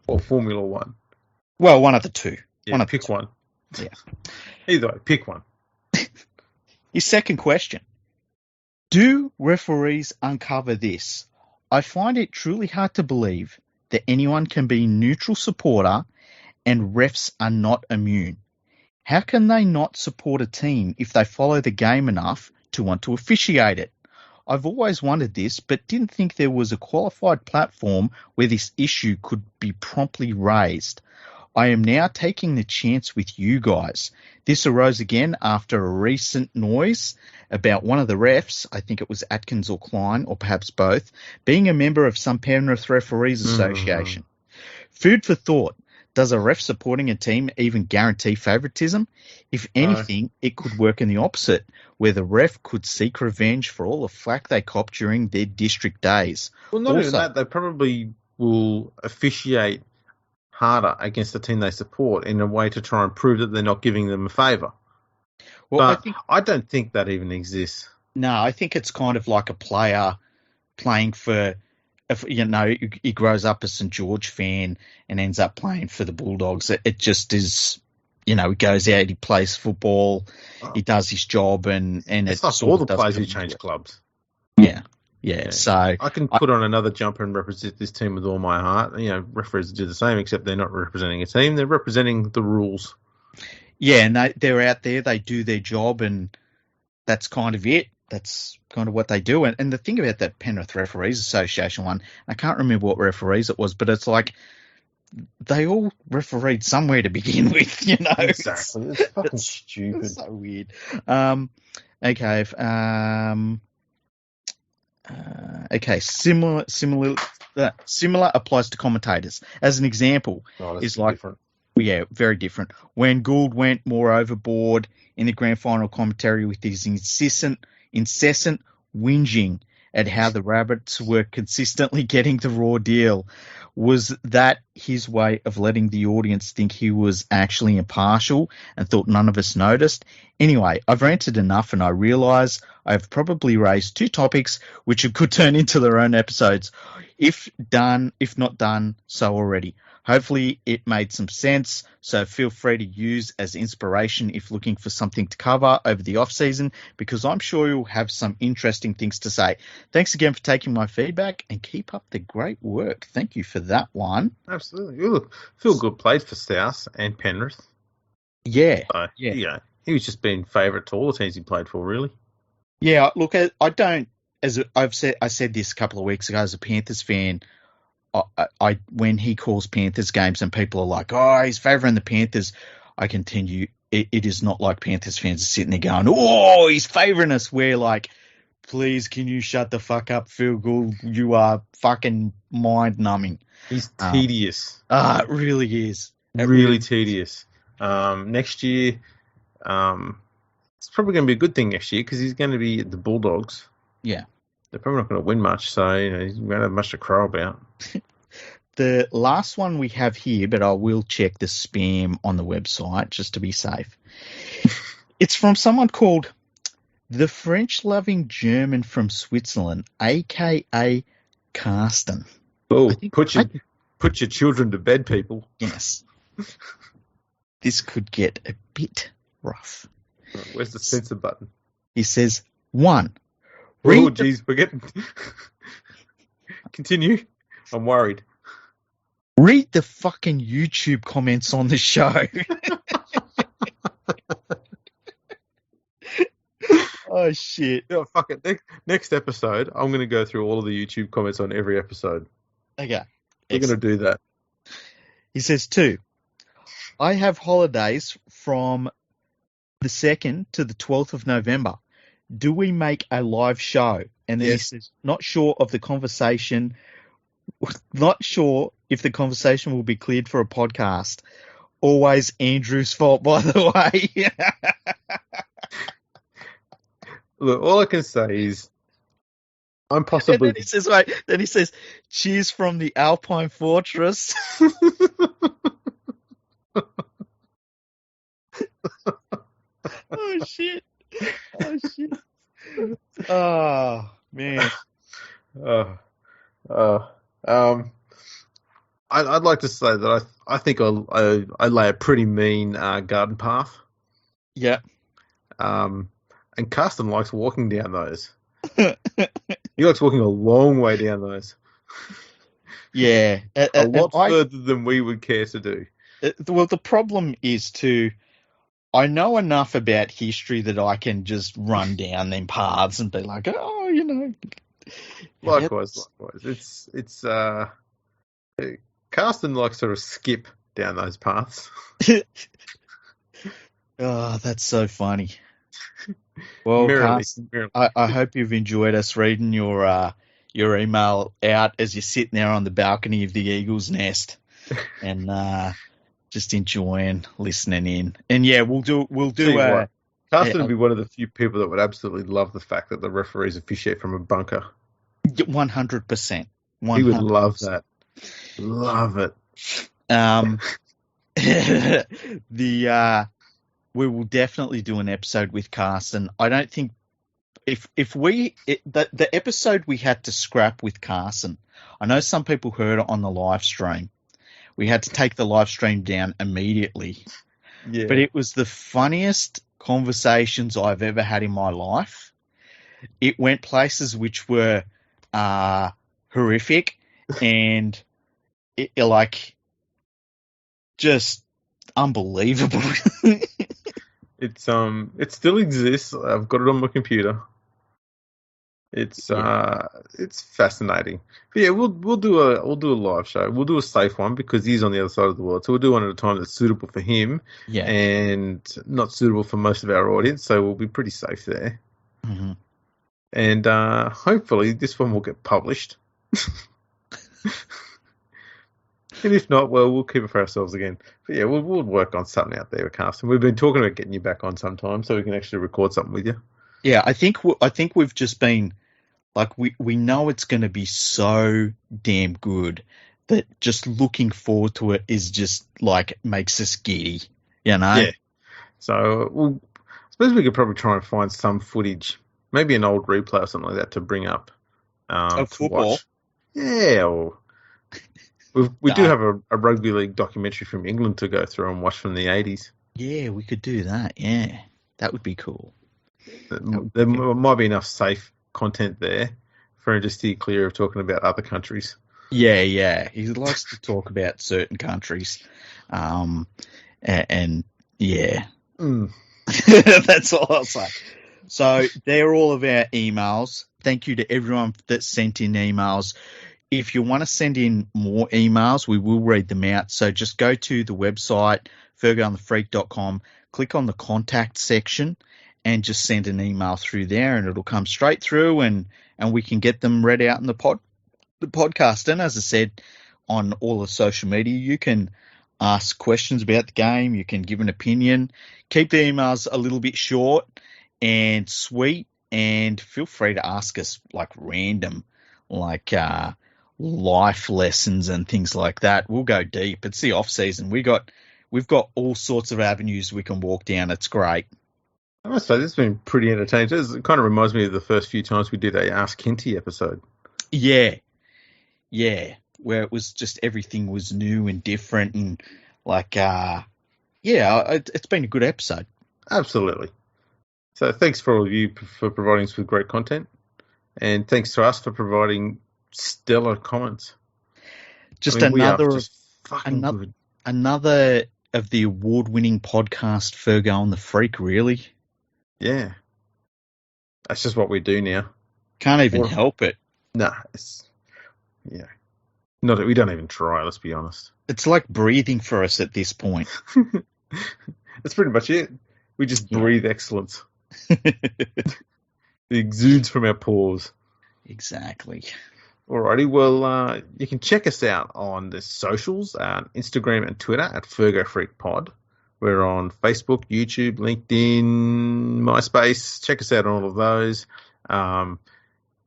Or Formula One. Well, one of the two. Yeah, pick one. Yeah. Either way, pick one. Your second question. Do referees uncover this? I find it truly hard to believe that anyone can be a neutral supporter and refs are not immune. How can they not support a team if they follow the game enough to want to officiate it? I've always wondered this, but didn't think there was a qualified platform where this issue could be promptly raised. I am now taking the chance with you guys. This arose again after a recent noise about one of the refs, I think it was Atkins or Klein, or perhaps both, being a member of some Penrith Referees Association. Food for thought. Does a ref supporting a team even guarantee favouritism? If anything, it could work in the opposite, where the ref could seek revenge for all the flack they copped during their district days. Well, not even that. They probably will officiate harder against the team they support in a way to try and prove that they're not giving them a favour. Well, but I don't think that even exists. No, I think it's kind of like a player playing for, he grows up a St George fan and ends up playing for the Bulldogs. It just is, he goes out, he plays football, he does his job, and it's like all the players who change clubs. Yeah, so I can put on another jumper and represent this team with all my heart. Referees do the same, except they're not representing a team; they're representing the rules. Yeah, and they're out there, they do their job, and that's kind of it. That's kind of what they do. And the thing about that Penrith Referees Association one, I can't remember what referees it was, but it's like they all refereed somewhere to begin with, Exactly. It's fucking stupid. It's so weird. Okay. Similar applies to commentators. As an example, is like different. Yeah, very different. When Gould went more overboard in the grand final commentary with his incessant whinging at how the Rabbits were consistently getting the raw deal, was that his way of letting the audience think he was actually impartial and thought none of us noticed? Anyway, I've ranted enough and I realise I've probably raised 2 topics which could turn into their own episodes. If not done so already. Hopefully it made some sense, so feel free to use as inspiration if looking for something to cover over the off-season, because I'm sure you'll have some interesting things to say. Thanks again for taking my feedback, and keep up the great work. Thank you for that one. Absolutely. Look, Phil Good played for South and Penrith. Yeah. He was just being favourite to all the teams he played for, really. Yeah, look, I don't, I said this a couple of weeks ago as a Panthers fan, when he calls Panthers games and people are like, oh, he's favouring the Panthers, I continue, it is not like Panthers fans are sitting there going, oh, he's favouring us. We're like, please, can you shut the fuck up, Phil Gould? You are fucking mind-numbing. He's tedious. It really is. Really tedious. Next year, it's probably going to be a good thing next year because he's going to be at the Bulldogs. Yeah. They're probably not going to win much, so he won't have much to crow about. the last one we have here, but I will check the spam on the website just to be safe. It's from someone called the French-loving German from Switzerland, a.k.a. Carsten. Oh, put your children to bed, people. Yes. This could get a bit rough. Where's the censor button? He says, 1. Oh, geez, we're getting... Continue. I'm worried. Read the fucking YouTube comments on the show. Oh, shit. Yeah, fuck it. Next episode, I'm going to go through all of the YouTube comments on every episode. Okay. We're going to do that. He says, 2. I have holidays from the 2nd to the 12th of November. Do we make a live show? And then He says, not sure if the conversation will be cleared for a podcast. Always Andrew's fault, by the way. Look, all I can say is I'm possibly... And then he says, cheers from the Alpine Fortress. Oh, shit. Oh, man. I'd like to say that I think I lay a pretty mean garden path. Yeah. And Carsten likes walking down those. He likes walking a long way down those. Yeah. A lot further than we would care to do. Well, the problem is I know enough about history that I can just run down them paths and be like, oh, you know. Likewise. It's Carsten likes to skip down those paths. Oh, that's so funny. Well, Merrily. Carsten, I hope you've enjoyed us reading your email out as you're sitting there on the balcony of the Eagle's Nest and just enjoying listening in. And yeah, we'll do Carsten would be one of the few people that would absolutely love the fact that the referees officiate from a bunker. 100%. He would love that. Love it. We will definitely do an episode with Carsten. I don't think the episode we had to scrap with Carsten, I know some people heard it on the live stream. We had to take the live stream down immediately. Yeah. But it was the funniest conversations I've ever had in my life. It went places which were horrific and just unbelievable. It still exists. I've got it on my computer. It's fascinating. But yeah, we'll do a live show. We'll do a safe one because he's on the other side of the world. So we'll do one at a time that's suitable for him and not suitable for most of our audience. So we'll be pretty safe there. Mm-hmm. And hopefully this one will get published. And if not, well, we'll keep it for ourselves again. But yeah, we'll work on something out there with Carsten. We've been talking about getting you back on sometime so we can actually record something with you. Yeah, I think we've just been like we know it's going to be so damn good that just looking forward to it is just like makes us giddy, you know? Yeah. So I suppose we could probably try and find some footage, maybe an old replay or something like that to bring up. Football. Watch. Yeah. Or we do have a rugby league documentary from England to go through and watch from the 80s. Yeah, we could do that. Yeah, that would be cool. There might be enough safe content there for him to steer clear of talking about other countries. Yeah. He likes to talk about certain countries. And yeah. That's all I'll say. So they're all of our emails. Thank you to everyone that sent in emails. If you want to send in more emails, we will read them out. So just go to the website, fergoandthefreak.com, click on the contact section, and just send an email through there, and it'll come straight through, and we can get them read out in the podcast. And as I said, on all the social media, you can ask questions about the game. You can give an opinion. Keep the emails a little bit short and sweet, and feel free to ask us like random, like life lessons and things like that. We'll go deep. It's the off season. We've got all sorts of avenues we can walk down. It's great. I must say, this has been pretty entertaining. It kind of reminds me of the first few times we did a Ask Hinty episode. Yeah. Where it was just everything was new and different and like, it's been a good episode. Absolutely. So thanks for all of you for providing us with great content. And thanks to us for providing stellar comments. Another of the award-winning podcast, Fergo on the Freak, really. Yeah. That's just what we do now. Can't even help it. Nah, we don't even try, let's be honest. It's like breathing for us at this point. That's pretty much it. We just breathe excellence. It exudes from our pores. Exactly. Alrighty, well, you can check us out on the socials, Instagram and Twitter at Fergo Freak Pod. We're on Facebook, YouTube, LinkedIn, MySpace. Check us out on all of those.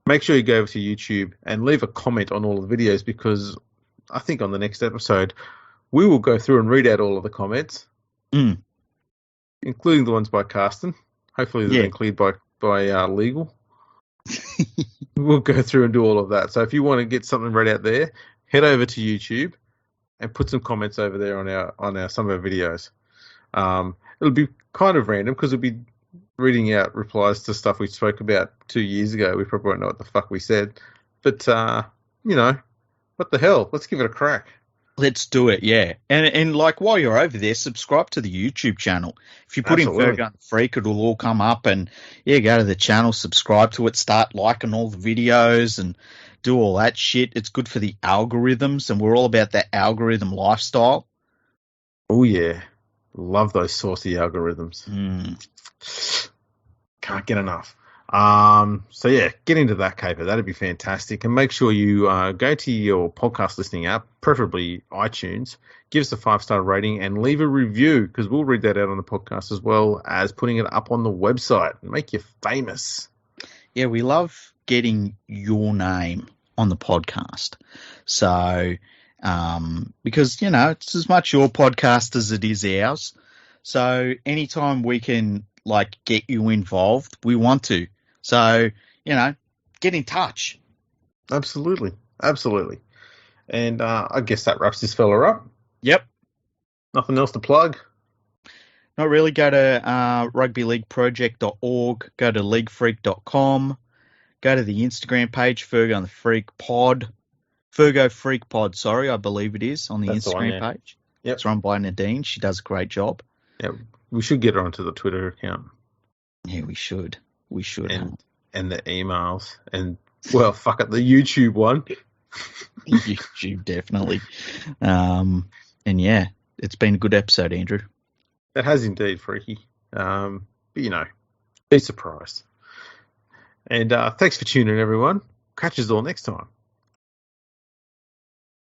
Make sure you go over to YouTube and leave a comment on all the videos, because I think on the next episode we will go through and read out all of the comments, including the ones by Carsten. Hopefully they've been cleared by legal. We'll go through and do all of that. So if you want to get something read out there, head over to YouTube and put some comments over there on some of our videos. It'll be kind of random because we'll be reading out replies to stuff we spoke about 2 years ago. We probably won't know what the fuck we said, but what the hell? Let's give it a crack. Let's do it, yeah. And like while you're over there, subscribe to the YouTube channel. If you put in Fergo on the Freak, it'll all come up, and go to the channel, subscribe to it, start liking all the videos and do all that shit. It's good for the algorithms, and we're all about that algorithm lifestyle. Oh yeah. Love those saucy algorithms. Can't get enough. So yeah, get into that caper. That'd be fantastic. And make sure you go to your podcast listening app, preferably iTunes, give us a 5-star rating and leave a review, because we'll read that out on the podcast as well as putting it up on the website and make you famous. Yeah, we love getting your name on the podcast. So, because, it's as much your podcast as it is ours. So anytime we can get you involved, we want to. So, get in touch. Absolutely. And I guess that wraps this fella up. Yep. Nothing else to plug? Not really. Go to rugbyleagueproject.org, go to leaguefreak.com, go to the Instagram page, Fergo on the Freak Pod. Fergo Freak Pod, sorry, I believe it is, on the Instagram page. Yep. It's run by Nadine. She does a great job. Yeah, we should get her onto the Twitter account. Yeah, we should. And the emails. And, well, fuck it, the YouTube one. YouTube, definitely. And, yeah, it's been a good episode, Andrew. It has indeed, Freaky. But, be surprised. And thanks for tuning in, everyone. Catch us all next time.